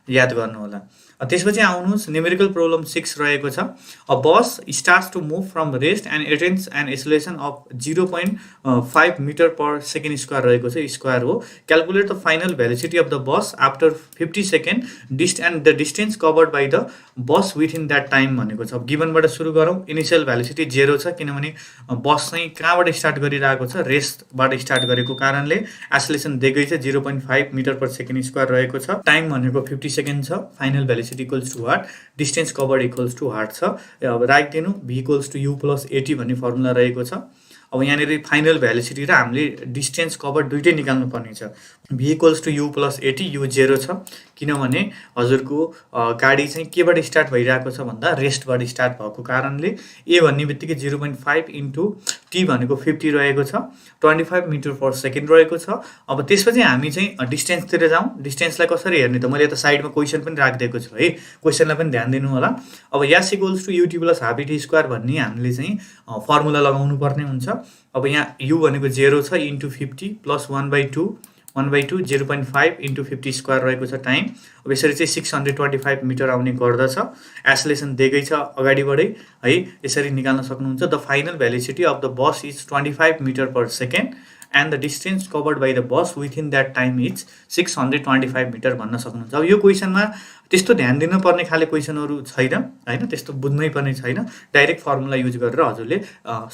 याद गर्नु होला। त्यसपछि आउनुहोस् न्युमेरिकल प्रब्लम 6 रहेको छ। A bus starts to move from rest and attains and acceleration of 0.5 metre per second square रहेको छ, स्क्वायर हो। Calculate the final velocity of the bus after 50 second and the distance covered by the bus within that time भनेको छ। गिभनबाट सुरु गरौँ। Initial velocity 0 छ, किनभने बस चाहिँ कहाँबाट स्टार्ट गरिरहेको छ, रेस्टबाट स्टार्ट गरेको कारणले। एसोलेसन दिएकै छ 0.5 मिटर पर सेकेन्ड स्क्वायर रहेको छ। टाइम भनेको 50 सेकेन्ड छ। Final velocity equals to what, distance covered equals to what छ। अब राखिदिनु v equals to u plus a t भन्ने फर्मुला रहेको छ। अब यहाँनिर फाइनल भेलोसिटी र हामीले डिस्टेन्स कभर्ड दुइटै निकाल्नु पर्ने छ। V equals to u plus a t, u 0 छ, किनभने हजुरको गाडी चाहिँ केबाट स्टार्ट भइरहेको छ भन्दा रेस्टबाट स्टार्ट भएको कारणले। ए भन्ने बित्तिकै 0.5 × टी भनेको 50 रहेको छ, 25 मिटर पर सेकेन्ड रहेको छ। अब त्यसपछि हामी चाहिँ डिस्टेन्सतिर जाउँ। डिस्टेन्सलाई कसरी हेर्ने त, मैले यता साइडमा क्वेसन पनि राखिदिएको छु है, क्वेसनलाई पनि ध्यान दिनु होला। अब s equals to UT plus half eighty square भन्ने हामीले चाहिँ फर्मुला लगाउनु पर्ने हुन्छ। अब यहाँ यु भनेको 0 छ, इन्टु 50 प्लस 1/2 0.5 × 50 स्क्वायर रहेको छ टाइम। अब यसरी चाहिँ 625 मिटर आउने गर्दछ। एसोलेसन दिएकै छ अगाडिबाटै है, यसरी निकाल्न सक्नुहुन्छ। The final velocity of the bus is 25 metre per second and the distance covered by the bus within that time is 625 metre भन्न सक्नुहुन्छ। अब यो क्वेसनमा त्यस्तो ध्यान दिनुपर्ने खाले क्वेसनहरू छैन होइन, त्यस्तो बुझ्नै पर्ने छैन। डाइरेक्ट फर्मुला युज गरेर हजुरले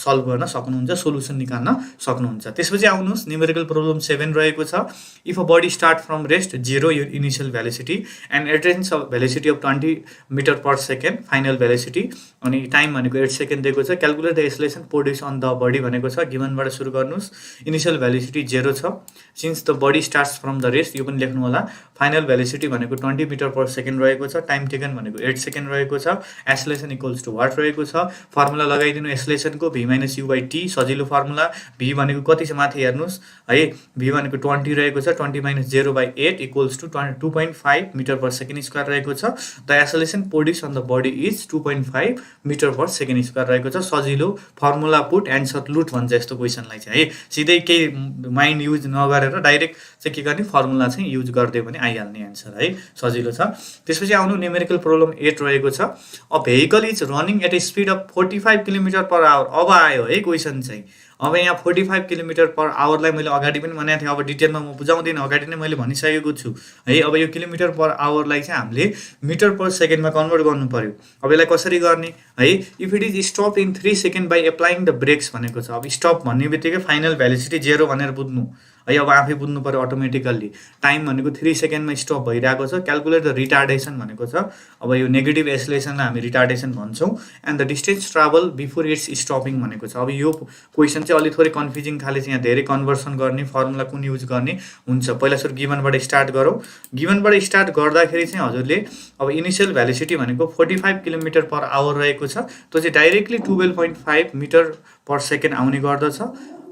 सल्भ गर्न सक्नुहुन्छ, सोल्युसन निकाल्न सक्नुहुन्छ। त्यसपछि आउनुहोस् न्युमेरिकल प्रब्लम 7 रहेको छ। If a body start from rest 0 यो initial velocity and attains velocity of 20 metre per second final velocity, अनि टाइम भनेको 8 सेकेन्ड दिएको छ। Calculate the acceleration produce on the body भनेको छ। गिभनबाट सुरु गर्नुहोस्। इनिसियल भेलोसिटी 0 छ, since the body starts from the rest, यो पनि लेख्नु होला। फाइनल भेलोसिटी भनेको 20 मिटर पर सेकेन्ड रहेको छ। टाइम टेकन भनेको 8 सेकेन्ड रहेको छ। एसोलेसन इक्वल्स टु वाट रहेको छ। फर्मुला लगाइदिनु एसोलेसनको, भी माइनस यु बाई टी, सजिलो फर्मुला। भी भनेको कति छ माथि हेर्नुहोस् है, भी भनेको 20 रहेको छ। 20 minus 0/8 equals to 2.5 metre per second square रहेको छ। The acceleration produce on the body is 2.5 metre per second square रहेको छ। सजिलो फर्मुला पुट एन्सर लुट भन्छ यस्तो क्वेसनलाई चाहिँ है। सिधै केही माइन्ड युज नगरेर डाइरेक्ट चाहिँ के गर्ने, फर्मुला चाहिँ युज गरिदियो भने आइहाल्ने एन्सर है, सजिलो छ। त्यसपछि आउनु न्युमेरिकल प्रब्लम 8 रहेको छ। A vehicle is running at a speed of 45 kilometre per hour. अब आयो है क्वेसन चाहिँ। अब यहाँ 45 किलोमिटर पर आवरलाई मैले अगाडि पनि भनेको थिएँ, अब डिटेलमा म बुझाउँदिनँ, अगाडि नै मैले भनिसकेको छु है। अब यो किलोमिटर पर आवरलाई चाहिँ हामीले मिटर पर सेकेन्डमा कन्भर्ट गर्नु पर्यो। अब यसलाई कसरी गर्ने है, if it is stop in 3 second by applying the brakes भनेको छ। अब स्टप भन्ने बित्तिकै फाइनल भेलोसिटी 0 भनेर बुझ्नु है, अब आफै बुझ्नु पर्यो अटोमेटिकल्ली। टाइम भनेको 3 सेकेन्डमा स्टप भइरहेको छ। क्यालकुलेट द रिटार्डेसन भनेको छ। अब यो नेगेटिभ एसोलेसनलाई हामी रिटार्डेसन भन्छौँ। And the distance travel before it's stopping भनेको छ। अब यो क्वेसन चाहिँ अलिक थोरै कन्फ्युजिङ खाले चाहिँ, यहाँ धेरै कन्भर्सन गर्ने, फर्मुला कुन युज गर्ने हुन्छ। पहिला सुरु गिभनबाट स्टार्ट गरौँ। गिभनबाट स्टार्ट गर्दाखेरि चाहिँ हजुरले अब इनिसियल भेलोसिटी भनेको 45 किलोमिटर पर आवर रहेको छ। त्यो चाहिँ डाइरेक्टली 12.5 मिटर पर सेकेन्ड आउने गर्दछ।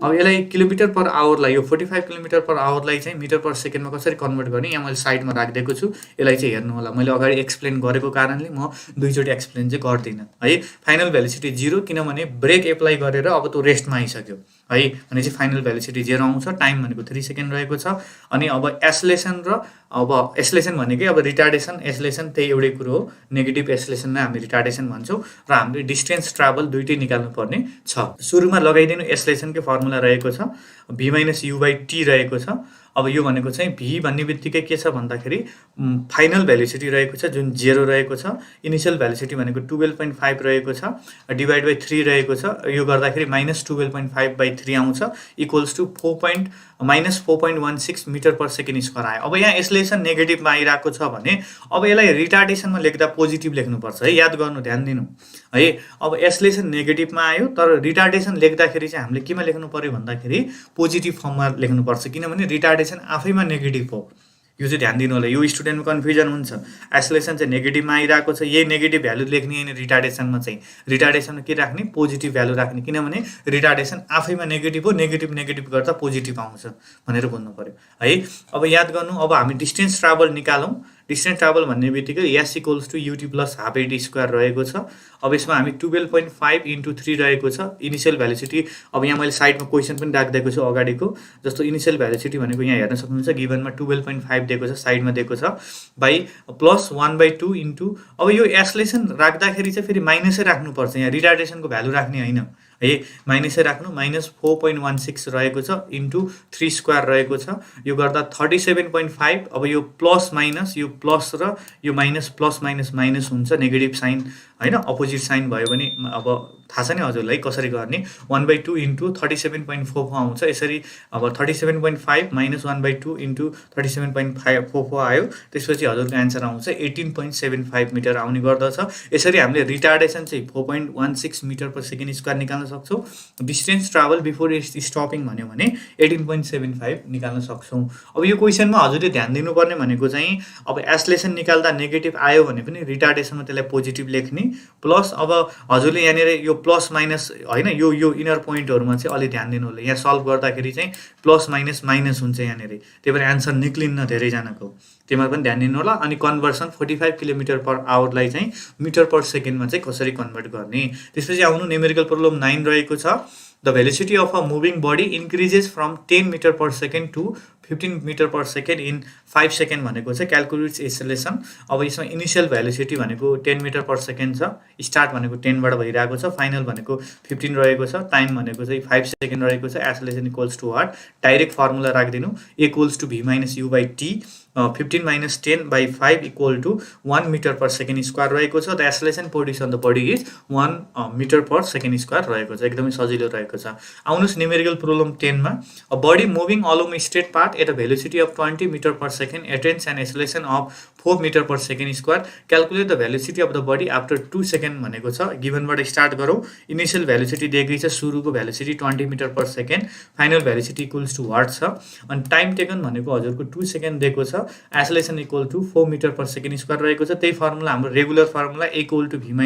अब यसलाई किलोमिटर पर आवरलाई, यो 45 किलोमिटर पर आवरलाई चाहिँ मिटर पर सेकेन्डमा कसरी कन्भर्ट गर्ने, यहाँ मैले साइडमा राखिदिएको छु। यसलाई चाहिँ हेर्नु होला, मैले अगाडि एक्सप्लेन गरेको कारणले म दुईचोटि एक्सप्लेन चाहिँ गर्दिनँ है। फाइनल भेलोसिटी 0, किनभने ब्रेक एप्लाई गरेर अब त्यो रेस्टमा आइसक्यो है, भने चाहिँ फाइनल भेलोसिटी 0 आउँछ। टाइम भनेको 3 सेकेन्ड रहेको छ। अनि अब एसोलेसन र अब एसोलेसन भनेकै अब रिटार्डेसन एसोलेसन त्यही एउटै कुरो हो। नेगेटिभ एसोलेसनलाई हामी रिटार्डेसन भन्छौँ र हामीले डिस्टेन्स ट्राभल दुइटै निकाल्नु पर्ने छ। सुरुमा लगाइदिनु एसोलेसनकै फर्मुला रहेको छ, भी माइनस यु बाई टी रहेको छ। अब यो भनेको चाहिँ भी भन्ने बित्तिकै के छ भन्दाखेरि फाइनल भेलोसिटी रहेको छ जुन 0 रहेको छ, इनिशियल भेलोसिटी भनेको 12.5 रहेको छ, डिभाइड बाई 3 रहेको छ, यो गर्दाखेरि -12.5/3 आउँछ equals to -4.16 metre per second square आयो। अब यहाँ एसलेसन नेगेटिभमा आइरहेको छ भने अब यसलाई रिटार्डेसनमा लेख्दा पोजिटिभ लेख्नुपर्छ है, याद गर्नु, ध्यान दिनु है। अब एसलेसन नेगेटिभमा आयो तर रिटार्डेसन लेख्दाखेरि चाहिँ हामीले केमा लेख्नु पर्यो भन्दाखेरि पोजिटिभ फर्ममा लेख्नुपर्छ, किनभने रिटार्डेसन आफैमा नेगेटिभ हो। यो चाहिँ ध्यान दिनु होला, यो स्टुडेन्टमा कन्फ्युजन हुन्छ। एसलेसन चाहिँ नेगेटिभमा आइरहेको छ, यही नेगेटिभ भ्यालु लेख्ने होइन, रिटार्डेसनमा चाहिँ रिटार्डेसनमा के राख्ने, पोजिटिभ भ्यालु राख्ने, किनभने रिटार्डेसन आफैमा नेगेटिभ हो, नेगेटिभ गर्दा पोजिटिभ आउँछ भनेर बुझ्नु पर्यो है। अब याद गर्नु, अब हामी डिस्टेन्स ट्राभल निकालौँ। डिस्टेन्स ट्राभल भन्ने बित्तिकै S equals to UT plus half eighty square रहेको छ। अब यसमा हामी 12.5 × 3 रहेको छ इनिशियल भेलोसिटी। अब यहाँ मैले साइडमा क्वेसन पनि राखिदिएको छु अगाडिको, जस्तो इनिशियल भेलोसिटी भनेको यहाँ हेर्न सक्नुहुन्छ, गिभनमा 12.5 दिएको छ, साइडमा दिएको छ, बाई प्लस 1/2 इन्टु, अब यो एसलेसन राख्दाखेरि चाहिँ फेरि माइनसै राख्नुपर्छ, यहाँ रिटार्डेसनको भ्यालु राख्ने होइन है, माइनसै राख्नु, -4.16 रहेको छ इन्टु 3 स्क्वायर रहेको छ, यो गर्दा 37.5। अब यो प्लस माइनस, यो प्लस र यो माइनस, प्लस माइनस माइनस हुन्छ, नेगेटिभ साइन होइन, अपोजिट साइन भयो भने अब थाहा छ नि हजुरलाई कसरी गर्ने, 1/2 इन्टु 37.44 आउँछ यसरी। अब 37.5 - 1/2 इन्टु 37.44 आयो, त्यसपछि हजुरको एन्सर आउँछ 18.75 मिटर आउने गर्दछ। यसरी हामीले रिटार्डेसन चाहिँ 4.16 मिटर पर सेकेन्ड स्क्वायर निकाल्न सक्छौँ। डिस्टेन्स ट्राभल बिफोर स्टपिङ भन्यो भने 18.75 निकाल्न सक्छौँ। अब यो क्वेसनमा हजुरले ध्यान दिनुपर्ने भनेको चाहिँ अब एसलेसन निकाल्दा नेगेटिभ आयो भने पनि रिटार्डेसनमा त्यसलाई पोजिटिभ लेख्ने, प्लस अब हजुरले यहाँनिर यो प्लस माइनस होइन, यो इनर पोइन्टहरूमा चाहिँ अलि ध्यान दिनु होला। यहाँ सल्भ गर्दाखेरि चाहिँ प्लस माइनस माइनस हुन्छ यहाँनिर, त्यही भएर एन्सर निक्लिन्न धेरैजनाको, त्यसमा पनि ध्यान दिनु होला। अनि कन्भर्सन 45 किलोमिटर पर आवरलाई चाहिँ मिटर पर सेकेन्डमा चाहिँ कसरी कन्भर्ट गर्ने। त्यसपछि आउनु न्युमेरिकल प्रब्लम 9 रहेको छ। The velocity of a moving body increases from 10 metre per second to 15 metre per second in 5 second भनेको चाहिँ क्यालकुलेट्स एसलेसन। अब यसमा इनिशियल भेलोसिटी भनेको 10 मिटर पर सेकेन्ड छ, स्टार्ट भनेको 10बाट भइरहेको छ, फाइनल भनेको 15 रहेको छ, टाइम भनेको चाहिँ 5 सेकेन्ड रहेको छ। Acceleration equals to what, direct formula राखिदिनु, equals to v - u/t, 15 - 10/5 equal to 1 metre per second square रहेको छ। The acceleration produce on the body is 1 metre per second square रहेको छ, एकदमै सजिलो रहेको छ। आउनुहोस् न्युमेरिकल प्रब्लम 10 मा, a body moving along straight path at a velocity of 20 metre per second attains an acceleration of 4 metre per second square, calculate the velocity of the body after 2 second भनेको छ। गिभनबाट start गरौँ, initial velocity दिएकै छ, सुरुको velocity 20 metre per second, final velocity equals to what छ, अनि time taken भनेको हजुरको 2 सेकेन्ड दिएको छ। Acceleration equal to 4 metre per second square रहेको छ। त्यही फर्मुला हाम्रो regular formula equal to v -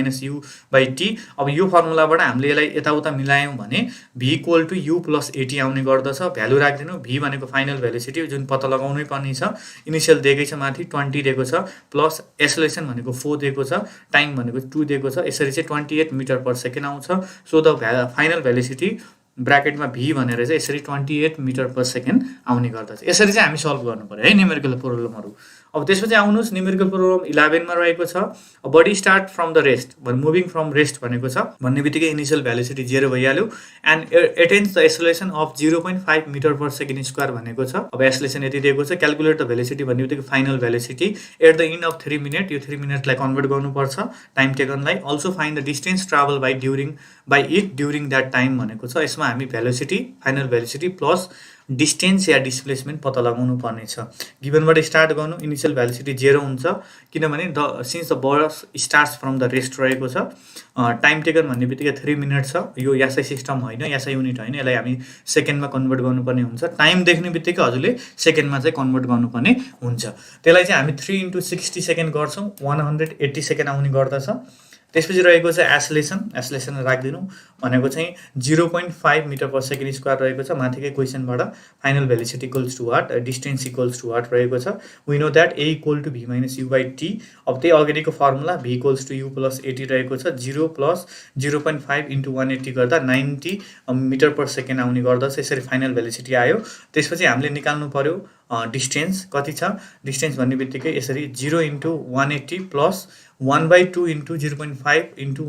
u/t। अब यो फर्मुलाबाट हामीले यसलाई यताउता मिलायौँ भने v equal to u plus at आउने गर्दछ। भ्यालु राखिदिनु, v भनेको फाइनल भेलोसिटी जुन पत्ता लगाउनै पर्ने छ, इनिशियल दिएकै छ माथि 20 दिएको छ, प्लस एसलेसन भनेको 4 दिएको छ, टाइम भनेको 2 दिएको छ, यसरी चाहिँ 28 मिटर पर सेकेन्ड आउँछ। सो द फाइनल भेलोसिटी ब्राकेटमा v भनेर चाहिँ यसरी 28 मिटर पर सेकेन्ड आउने गर्दछ। यसरी चाहिँ हामी सल्भ गर्नु पर्यो है न्युमेरिकल प्रोब्लमहरू। अब त्यसपछि आउनुहोस् न्युमेरिकल प्रोब्लम 11 मा रहेको छ। A body start from the rest, moving from rest भनेको छ, भन्ने बित्तिकै इनिशियल भेलोसिटी 0 भइहाल्यो, and attains the acceleration of 0.5 metre per second square भनेको छ। अब एसलेसन यति दिएको छ, क्यालकुलेट द भेलोसिटी भन्ने बित्तिकै final velocity at the end of 3 minute, यो 3 मिनटलाई कन्भर्ट गर्नुपर्छ टाइम टेकनलाई। Also find the distance travel by it during that time भनेको छ। यसमा हामी velocity, final velocity plus distance या डिस्प्लेसमेन्ट पत्ता लगाउनु पर्ने छ। गिभनबाट स्टार्ट गर्नु, इनिशियल भेलोसिटी 0 हुन्छ, किनभने since the bus starts from the rest रहेको छ। टाइम टेकन भन्ने बित्तिकै 3 मिनट छ, यो एसआई सिस्टम होइन, एसआई युनिट होइन, यसलाई हामी सेकेन्डमा कन्भर्ट गर्नुपर्ने हुन्छ। टाइम देख्ने बित्तिकै हजुरले सेकेन्डमा चाहिँ कन्भर्ट गर्नुपर्ने हुन्छ। त्यसलाई चाहिँ हामी 3 × 60 सेकेन्ड गर्छौँ, 180 सेकेन्ड आउने गर्दछ। त्यसपछि रहेको छ एसलेसन राखिदिनु, भनेको चाहिँ 0.5 मिटर पर सेकेन्ड स्क्वायर रहेको छ। माथिकै क्वेसनबाट final velocity equals to what, distance equals to what रहेको छ। We know that a equal to v - u/t। अब त्यही अगाडिको फर्मुला v equals to u plus at रहेको छ। 0 प्लस 0.5 इन्टु 180 गर्दा 90 मिटर पर सेकेन्ड आउने गर्दछ। यसरी फाइनल भेलोसिटी आयो। त्यसपछि हामीले निकाल्नु पर्यो डिस्टेन्स कति छ डिस्टेन्स भन्ने बित्तिकै यसरी 0 × 180 प्लस 1/2 × 0.5 इन्टु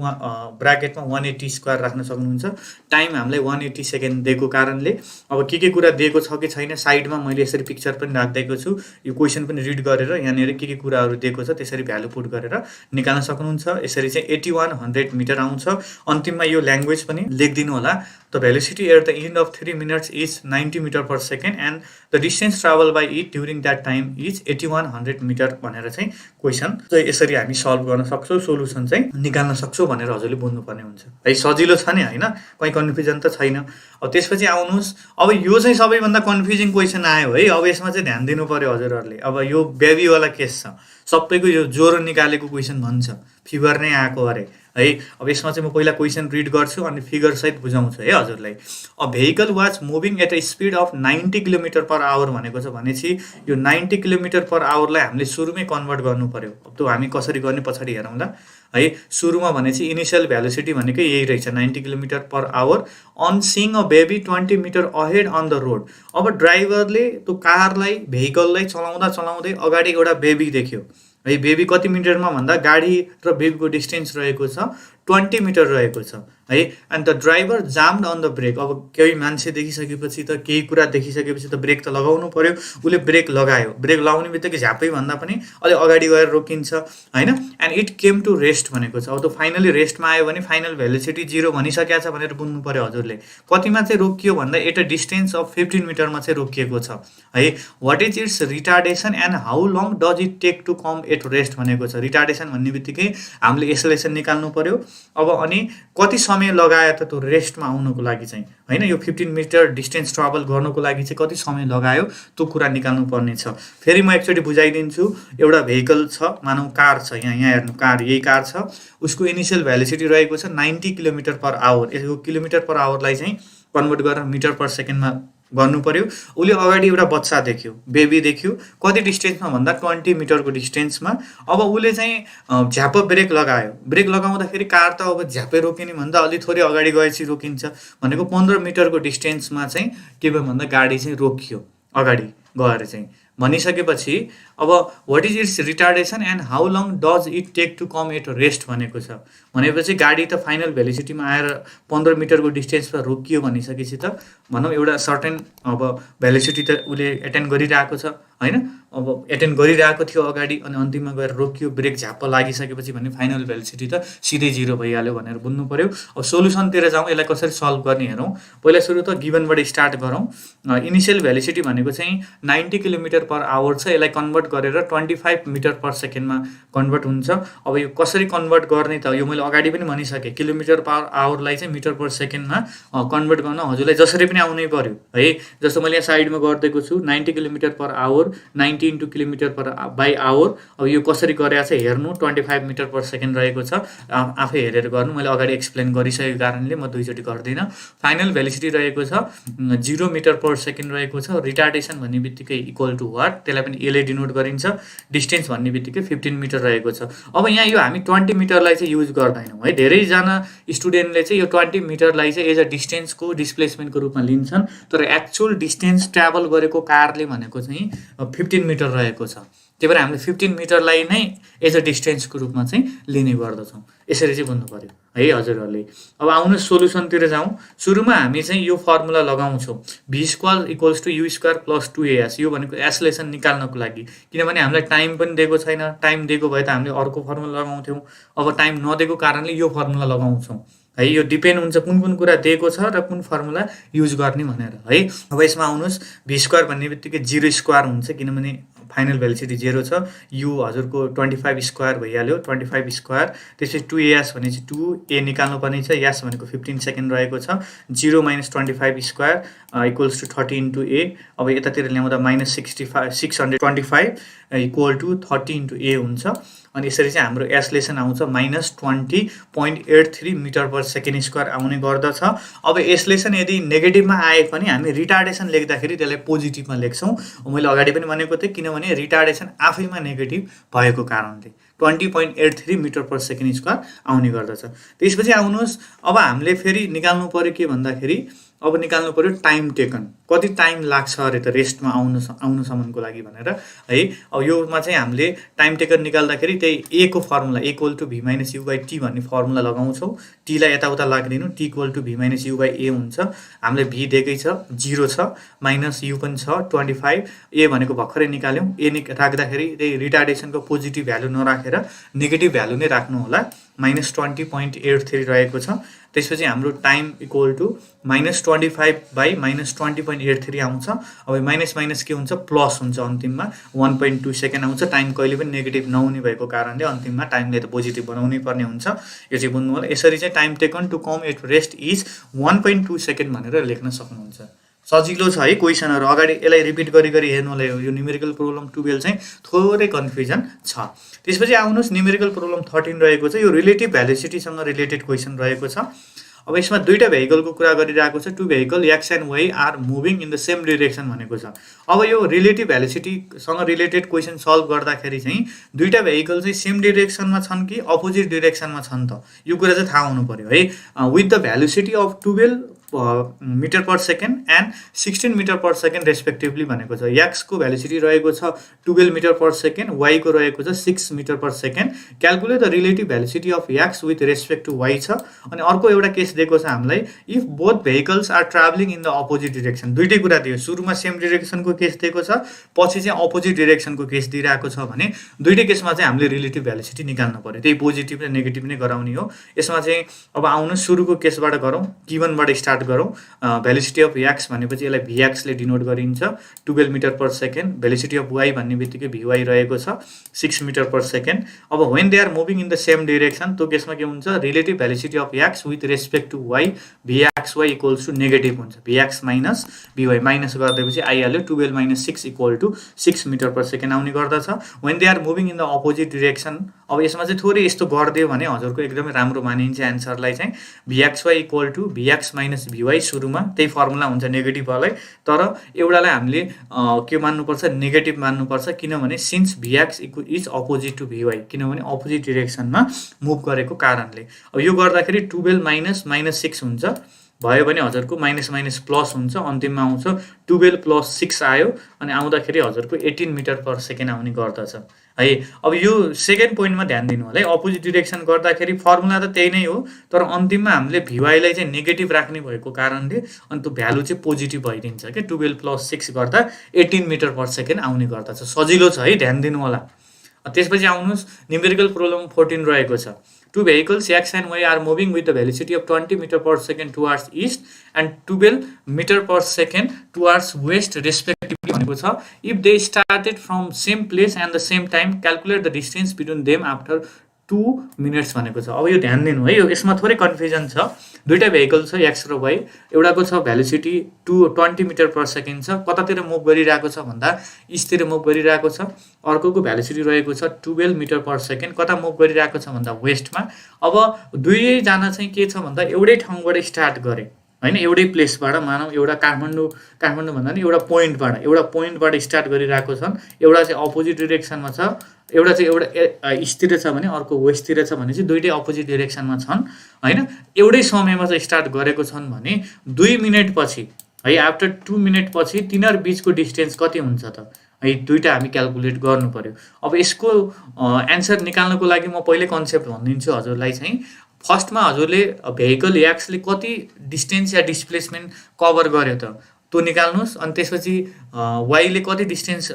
ब्राकेटमा 180 स्क्वायर राख्न सक्नुहुन्छ। टाइम हामीलाई 180 सेकेन्ड दिएको कारणले अब के कुरा दिएको छ कि छैन साइडमा मैले यसरी पिक्चर पनि राखिदिएको छु। यो क्वेसन पनि रिड गरेर यहाँनिर के कुराहरू दिएको छ त्यसरी भ्यालु पुट गरेर निकाल्न सक्नुहुन्छ। यसरी चाहिँ 8100 मिटर आउँछ। अन्तिममा यो ल्याङ्ग्वेज पनि लेखिदिनु होला। The velocity at the end of 3 minutes is 90 metre per second and the distance travel by it during that time is 8100 metre भनेर चाहिँ क्वेसन चाहिँ यसरी हामी सल्भ गर्न सक्छौँ, सोलुसन चाहिँ निकाल्न सक्छौँ भनेर हजुरले बुझ्नुपर्ने हुन्छ है। सजिलो छ नि होइन, कहीँ कन्फ्युजन त छैन। अब त्यसपछि आउनुहोस्, अब यो चाहिँ सबैभन्दा कन्फ्युजिङ क्वेसन आयो है। अब यसमा चाहिँ ध्यान दिनु पर्यो हजुरहरूले। अब यो बेबीवाला केस छ, सबैको यो ज्वरो निकालेको क्वेसन भन्छ, फिभर नै आएको अरे है। अब यसमा चाहिँ म पहिला क्वेसन रिड गर्छु अनि फिगर सहित बुझाउँछु है हजुरलाई। A vehicle was moving at a speed of 90 kilometre per hour भनेको छ भनेपछि यो 90 किलोमिटर पर आवरलाई हामीले सुरुमै कन्भर्ट गर्नु पर्यो। अब त्यो हामी कसरी गर्ने पछाडि हेरौँला है। सुरुमा भनेपछि इनिसियल भेलोसिटी भनेको यही रहेछ 90 kilometre per hour on seeing a baby 20 metre ahead on the road. अब ड्राइभरले त्यो कारलाई भेहिकललाई चलाउँदै अगाडि एउटा बेबी देख्यो है। बेबी कति मिटरमा भन्दा गाडी र बेबीको डिस्टेन्स रहेको छ 20 मिटर रहेको छ है। And the driver jammed on the brake. अब केही मान्छे देखिसकेपछि त केही कुरा देखिसकेपछि त ब्रेक त लगाउनु पर्यो। उसले ब्रेक लगायो, ब्रेक लगाउने बित्तिकै झ्यापै भन्दा पनि अलि अगाडि गएर रोकिन्छ होइन। And it came to rest भनेको छ। अब त्यो फाइनली रेस्टमा आयो भने फाइनल भेलोसिटी 0 भनिसकेको छ भनेर बुझ्नु पर्यो हजुरले। कतिमा चाहिँ रोकियो भन्दा एट अ डिस्टेन्स अफ 15 मिटरमा चाहिँ रोकिएको छ है। What is its retardation and how long does it take to come at rest भनेको छ। रिटार्डेसन भन्ने बित्तिकै हामीले एक्सेलरेसन निकाल्नु पर्यो। अब अनि कति समय लगायो त त्यो रेस्टमा आउनको लागि चाहिँ होइन। यो 15 मिटर डिस्टेन्स ट्राभल गर्नको लागि चाहिँ कति समय लगायो त्यो कुरा निकाल्नु पर्ने छ। फेरि म एकचोटि बुझाइदिन्छु। एउटा भेहिकल छ, मानौ कार छ, यहाँ हेर्नु कार, यही कार छ। उसको इनिसियल भेलोसिटी रहेको छ 90 किलोमिटर पर आवर। यो किलोमिटर पर आवरलाई चाहिँ कन्भर्ट गरेर मिटर पर सेकेन्डमा गर्नु पर्यो। उसले अगाडि एउटा बच्चा देख्यो, बेबी देख्यो, कति डिस्टेन्समा भन्दा 20 मिटरको डिस्टेन्समा। अब उसले चाहिँ झ्याप ब्रेक लगायो। ब्रेक लगाउँदाखेरि कार त अब झ्यापै रोकिने भन्दा अलि थोरै अगाडि गएपछि रोकिन्छ भनेको 15 मिटरको डिस्टेन्समा चाहिँ के भयो भन्दा गाडी चाहिँ रोकियो अगाडि गएर चाहिँ भनिसकेपछि अब what is its retardation and how long does it take to come at rest भनेको छ। भनेपछि गाडी त फाइनल भेलोसिटीमा आएर 15 मिटरको डिस्टेन्समा रोकियो भनिसकेपछि त भनौँ एउटा सर्टेन अब भेलोसिटी त उसले एटेन्ड गरिरहेको छ होइन। अब एटेन्ड गरिरहेको थियो अगाडि अनि अन्तिममा गएर रोकियो, ब्रेक झ्याप्प लागिसकेपछि भने फाइनल भेलोसिटी त सिधै 0 भइहाल्यो भनेर बुझ्नु पर्यो। अब सोलुसनतिर जाउँ, यसलाई कसरी सल्भ गर्ने हेरौँ। पहिला सुरु त गिभनबाट स्टार्ट गरौँ। इनिसियल भेलोसिटी भनेको चाहिँ 90 किलोमिटर पर आवर छ। यसलाई कन्भर्ट गरेर 25 मिटर पर सेकेन्डमा कन्भर्ट हुन्छ। अब यो कसरी कन्भर्ट गर्ने त यो मैले अगाडि पनि भनिसकेँ। किलोमिटर पर आवरलाई चाहिँ मिटर पर सेकेन्डमा कन्भर्ट गर्न हजुरलाई जसरी पनि आउनै पर्यो है। जस्तो मैले यहाँ साइडमा गरिदिएको छु 90 kilometre per hour 90 × kilometre per by hour. अब यो कसरी गरेको छ हेर्नु, 25 मिटर पर सेकेन्ड रहेको छ। आफै हेरेर गर्नु, मैले अगाडि एक्सप्लेन गरिसकेको कारणले म दुईचोटि गर्दिनँ। फाइनल भेलोसिटी रहेको छ 0 मिटर पर सेकेन्ड रहेको छ। रिटार्डेसन भन्ने बित्तिकै इक्वल टु वाट, त्यसलाई पनि एले डिनोट गरिन्छ। डिस्टेन्स भन्ने बित्तिकै 15 मिटर रहेको छ। अब यहाँ यो हामी 20 मिटरलाई चाहिँ युज गर्दैनौँ है। धेरैजना स्टुडेन्टले चाहिँ यो 20 मिटरलाई चाहिँ एज अ डिस्टेन्सको डिस्प्लेसमेन्टको रूपमा लिन्छन्, तर एक्चुअल डिस्टेन्स ट्राभल गरेको कारले भनेको चाहिँ 15 मिटर रहेको छ। त्यही भएर हामीले 15 मिटरलाई नै एज अ डिस्टेन्सको रूपमा चाहिँ लिने गर्दछौँ। यसरी चाहिँ बुझ्नु पर्यो है हजुरहरूले। अब आउनु सोलुसनतिर जाउँ। सुरुमा हामी चाहिँ यो फर्मुला लगाउँछौँ, v² = u² + 2as। यो भनेको एसलेसन निकाल्नको लागि, किनभने हामीलाई टाइम पनि दिएको छैन। टाइम दिएको भए त हामीले अर्को फर्मुला लगाउँथ्यौँ। अब टाइम नदिएको कारणले यो फर्मुला लगाउँछौँ है। यो डिपेन्ड हुन्छ कुन कुरा दिएको छ र कुन फर्मुला युज गर्ने भनेर है। अब यसमा आउनुहोस्, v² भन्ने बित्तिकै 0² हुन्छ किनभने फाइनल भेलोसिटी 0 छ। यु हजुरको 25 स्क्वायर भइहाल्यो, 25 स्क्वायर। त्यसपछि 2as भनेपछि 2a निकाल्नु पर्ने छ। यास भनेको 15 सेकेन्ड रहेको छ। 0 - 25 स्क्वायर = 30 × a। अब यतातिर ल्याउँदा -625 = 30 × a हुन्छ। अनि यसरी चाहिँ हाम्रो एसलेसन आउँछ -20.83 मिटर पर सेकेन्ड स्क्वायर आउने गर्दछ। अब एसलेसन यदि नेगेटिभमा आए पनि हामी रिटार्डेसन लेख्दाखेरि त्यसलाई पोजिटिभमा लेख्छौँ। मैले अगाडि पनि भनेको थिएँ, किनभने रिटार्डेसन आफैमा नेगेटिभ भएको कारणले 20.83 मिटर पर सेकेन्ड स्क्वायर आउने गर्दछ। त्यसपछि आउनुहोस्, अब हामीले फेरि निकाल्नु पर्यो के भन्दाखेरि अब निकाल्नु पर्यो टाइम टेकन, कति टाइम लाग्छ अरे त रेस्टमा आउनुसम्मको लागि भनेर है। अब योमा चाहिँ हामीले टाइम टेकन निकाल्दाखेरि त्यही ए को formula equal to v minus u by T भन्ने फर्मुला लगाउँछौँ। टीलाई यताउता लाग्दिनु, t equal to v minus u by a हुन्छ। हामीले भी दिएकै छ 0 छ, माइनस यु पनि छ 25, ए भनेको भर्खरै निकाल्यौँ। ए राख्दाखेरि त्यही रिटार्डेसनको पोजिटिभ भ्यालु नराखेर नेगेटिभ भ्यालु नै राख्नु होला, -20.83 रहेको छ। त्यसपछि हाम्रो टाइम इक्वल टु -25 बाई -20.83 आउँछ। अब माइनस माइनस के हुन्छ, प्लस हुन्छ, अन्तिममा 1.2 सेकेन्ड आउँछ। टाइम कहिले पनि नेगेटिभ नहुने भएको कारणले अन्तिममा टाइमले त पोजिटिभ बनाउनै पर्ने हुन्छ। यो चाहिँ बुझ्नु होला। यसरी चाहिँ time taken to come at rest is 1.2 second भनेर लेख्न सक्नुहुन्छ। सजिलो छ है क्वेसनहरू, अगाडि यसलाई रिपिट गरी हेर्नु होला। यो न्युमेरिकल प्रोब्लम 12 चाहिँ थोरै कन्फ्युजन छ। त्यसपछि आउनुहोस् न्युमेरिकल प्रोब्लम 13 रहेको छ। यो रिलेटिभ भ्यालोसिटीसँग रिलेटेड क्वेसन रहेको छ। अब यसमा दुईटा भेहिकलको कुरा गरिरहेको छ। Two vehicle X and Y are moving in the same direction भनेको छ। अब यो रिलेटिभ भ्यालोसिटीसँग रिलेटेड क्वेसन सल्भ गर्दाखेरि चाहिँ दुईटा भेहिकल चाहिँ सेम डिरेक्सनमा छन् कि अपोजिट डिरेक्सनमा छन् त, यो कुरा चाहिँ थाहा हुनु पर्यो है। With the velocity of 12 metre per second and 16 metre per second respectively भनेको छ। एक्सको भ्यालोसिटी रहेको छ 12 मिटर पर सेकेन्ड, वाईको रहेको छ 6 metre per second. Calculate the relative velocity of x with respect to Y छ। अनि अर्को एउटा केस दिएको छ हामीलाई, if both vehicles are travelling in the opposite direction. दुइटै कुरा दियो, सुरुमा सेम डिरेक्सनको केस दिएको छ, पछि चाहिँ अपोजिट डिरेक्सनको केस दिइरहेको छ भने दुइटै केसमा चाहिँ हामीले रिलेटिभ भ्यालोसिटी निकाल्नु पर्यो। त्यही पोजिटिभ र नेगेटिभ नै गराउने हो। यसमा चाहिँ अब आउनु सुरुको केसबाट गरौँ, गिभनबाट स्टार्ट गरौँ। भ्यालोसिटी अफ एक्स भनेपछि यसलाई भीएक्सले डिनोट गरिन्छ 12 metre per second. Velocity of Y भन्ने बित्तिकै भीवाई रहेको छ 6 मिटर पर सेकेन्ड। अब when they are moving in the same direction, त्यो केसमा के हुन्छ, relative velocity of x with respect to y v x y equals to negative हुन्छ। भीएक्स माइनस भीवाई माइनस गरिदिएपछि आइहाल्यो 12 minus 6 equal to 6 metre per second आउने गर्दछ। When they are moving in the opposite direction, अब यसमा चाहिँ थोरै यस्तो गरिदियो भने हजुरको एकदमै राम्रो मानिन्छ एन्सरलाई चाहिँ। भीएक्स वाई इक्वल टु भीएक्स माइनस भीवाई, सुरुमा त्यही फर्मुला हुन्छ नेगेटिभवालै, तर एउटालाई हामीले के मान्नुपर्छ, नेगेटिभ मान्नुपर्छ। किनभने सिन्स भीएक्स इज अपोजिट टु भीवाई, किनभने अपोजिट डिरेक्सनमा मुभ गरेको कारणले। अब यो गर्दाखेरि 12 माइनस -6 हुन्छ, भयो भने हजुरको माइनस माइनस प्लस हुन्छ, अन्तिममा आउँछ 12 प्लस 6 आयो अनि आउँदाखेरि हजुरको 18 मिटर पर सेकेन्ड आउने गर्दछ है। अब यो सेकेन्ड पोइन्टमा ध्यान दिनु होला है। अपोजिट डिरेक्सन गर्दाखेरि फर्मुला त त्यही नै हो, तर अन्तिममा हामीले भीवाईलाई चाहिँ नेगेटिभ राख्ने भएको कारणले अनि त्यो भ्यालु चाहिँ पोजिटिभ भइदिन्छ कि 12 प्लस 6 गर्दा 18 मिटर पर सेकेन्ड आउने गर्दछ। सजिलो छ है, ध्यान दिनु होला। त्यसपछि आउनुहोस् न्युमेरिकल प्रोब्लम 14 रहेको छ। Two vehicles X and Y are moving with the velocity of 20 meter per second towards east and 12 meter per second towards west respectively भनेको छ। If they started from same place and the same time, calculate the distance between them after 2 minutes भनेको छ। अब यो ध्यान दिनु है, यसमा थोरै कन्फ्युजन छ। दुईटा भेहिकल छ एक्स र वाई, एउटाको छ भ्यालोसिटी 20 मिटर पर सेकेन्ड छ, कतातिर मुभ गरिरहेको छ भन्दा इस्टतिर मुभ गरिरहेको छ। अर्कोको भ्यालोसिटी रहेको छ 12 मिटर पर सेकेन्ड, कता मुभ गरिरहेको छ भन्दा वेस्टमा। अब दुवैजना चाहिँ के छ भन्दा एउटै ठाउँबाट स्टार्ट गरे हैन, एउटै प्लेसबाट, मानौ एउटा काठमाडौँ भन्दा नि एउटा पोइन्टबाट स्टार्ट गरिरहेको छन्। एउटा चाहिँ अपोजिट डिरेक्सनमा छ, एउटा चाहिँ एउटा इस्टतिर छ भने अर्को वेस्टतिर छ भने चाहिँ दुईटै अपोजिट डिरेक्सनमा छन् हैन। एउटै समयमा चाहिँ स्टार्ट गरेको छन् भने 2 मिनेट पछि है, आफ्टर 2 मिनेट पछि तिनीहरू बीचको डिस्टेन्स कति हुन्छ त है, दुईटा हामी क्याल्कुलेट गर्नु पर्यो। अब यसको एन्सर निकाल्नको लागि म पहिले कन्सेप्ट भनिदिन्छु हजुरलाई चाहिँ। फर्स्टमा हजुरले भेहिकल एक्सले कति डिस्टेन्स या डिस्प्लेसमेन्ट कभर गर्यो त त्यो निकाल्नुहोस्, अनि त्यसपछि वाईले कति डिस्टेन्स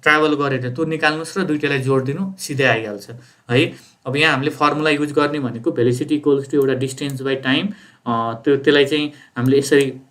ट्राभल गर्यो त त्यो निकाल्नुहोस् र दुईटालाई जोडिदिनु, सिधै आइहाल्छ है। अब यहाँ हामीले फर्मुला युज गर्ने भनेको भेलोसिटी इक्वल्स टु एउटा डिस्टेन्स बाई टाइम, त्यसलाई चाहिँ हामीले यसरी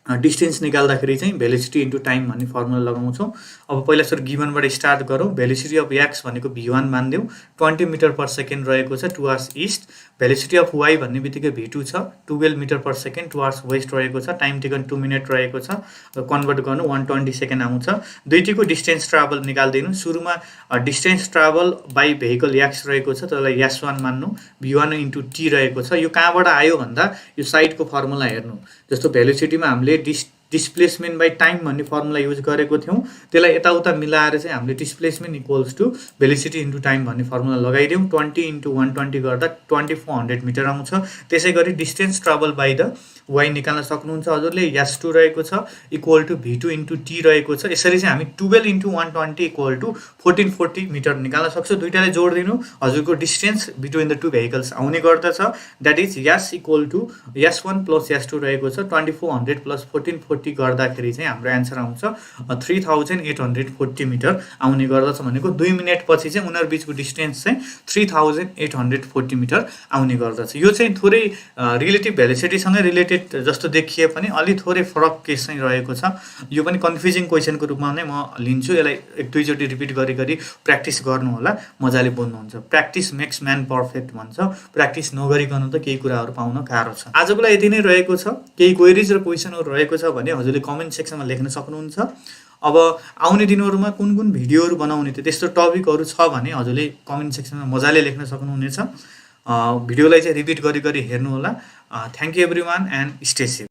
डिस्टेन्स निकाल्दाखेरि चाहिँ भेलोसिटी इन्टु टाइम भन्ने फर्मुला लगाउँछौँ। अब पहिला सुरु गिभनबाट स्टार्ट गरौँ। भेलोसिटी अफ एक्स भनेको v1 मानिदेऊ, 20 मिटर पर सेकेन्ड रहेको छ towards east. Velocity of Y भन्ने बित्तिकै v2 छ, 12 metre per second towards west रहेको छ। टाइम टेकन 2 मिनट रहेको छ, कन्भर्ट गर्नु 120 सेकेन्ड आउँछ। दुईटीको डिस्टेन्स ट्राभल निकाल्दिनु। सुरुमा distance travel by vehicle x रहेको छ, त्यसलाई s1 मान्नु, v1 इन्टु टी रहेको छ। यो कहाँबाट आयो भन्दा यो साइडको फर्मुला हेर्नु। जस्तो भेलोसिटीमा हामीले डिस्प्लेसमेन्ट बाई टाइम भन्ने फर्मुला युज गरेको थियौँ, त्यसलाई यताउता मिलाएर चाहिँ हामीले displacement equals to velocity into time भन्ने फर्मुला लगाइदियौँ। 20 इन्टु 120 गर्दा 2400 मिटर आउँछ। त्यसै गरी distance travel by the y निकाल्न सक्नुहुन्छ हजुरले। S2 रहेको छ equal to V2 into T रहेको छ। यसरी चाहिँ हामी 12 इन्टु 120 इक्वल टु 1440 मिटर निकाल्न सक्छौँ। दुईटाले जोडिदिनु हजुरको distance between the two vehicles आउने गर्दछ। That is S equal to S1 plus S2 रहेको छ। 2400 प्लस 1440 गर्दाखेरि चाहिँ हाम्रो एन्सर आउँछ 3840 मिटर आउने गर्दछ। भनेको 2 मिनट पछि चाहिँ उनीहरू बिचको डिस्टेन्स चाहिँ 3840 मिटर आउने गर्दछ। यो चाहिँ थोरै रिलेटिभ भेलोसिटीसँगै रिलेटेड जस्तो देखिए पनि अलि थोरै फरक केस चाहिँ रहेको छ। यो पनि कन्फ्युजिङ क्वेसनको रूपमा नै म लिन्छु। यसलाई एक दुईचोटि रिपिट गरी गरी प्र्याक्टिस गर्नु होला, मजाले बोल्नुहुन्छ। प्र्याक्टिस मेक्स म्यान पर्फेक्ट भन्छ। प्र्याक्टिस नगरिकन त केही कुराहरू पाउन गाह्रो छ। आजको लागि यति नै रहेको छ। केही क्वेरिज र क्वेसनहरू रहेको छ भने हजुरले कमेन्ट सेक्सनमा लेख्न सक्नुहुन्छ। अब आउने दिनहरूमा कुन कुन भिडियोहरू बनाउने त्यस्तो टपिकहरू छ भने हजुरले कमेन्ट सेक्सनमा मजाले लेख्न सक्नुहुनेछ। भिडियोलाई चाहिँ रिपिट गरी गरी हेर्नु होला। Thank you everyone and stay safe.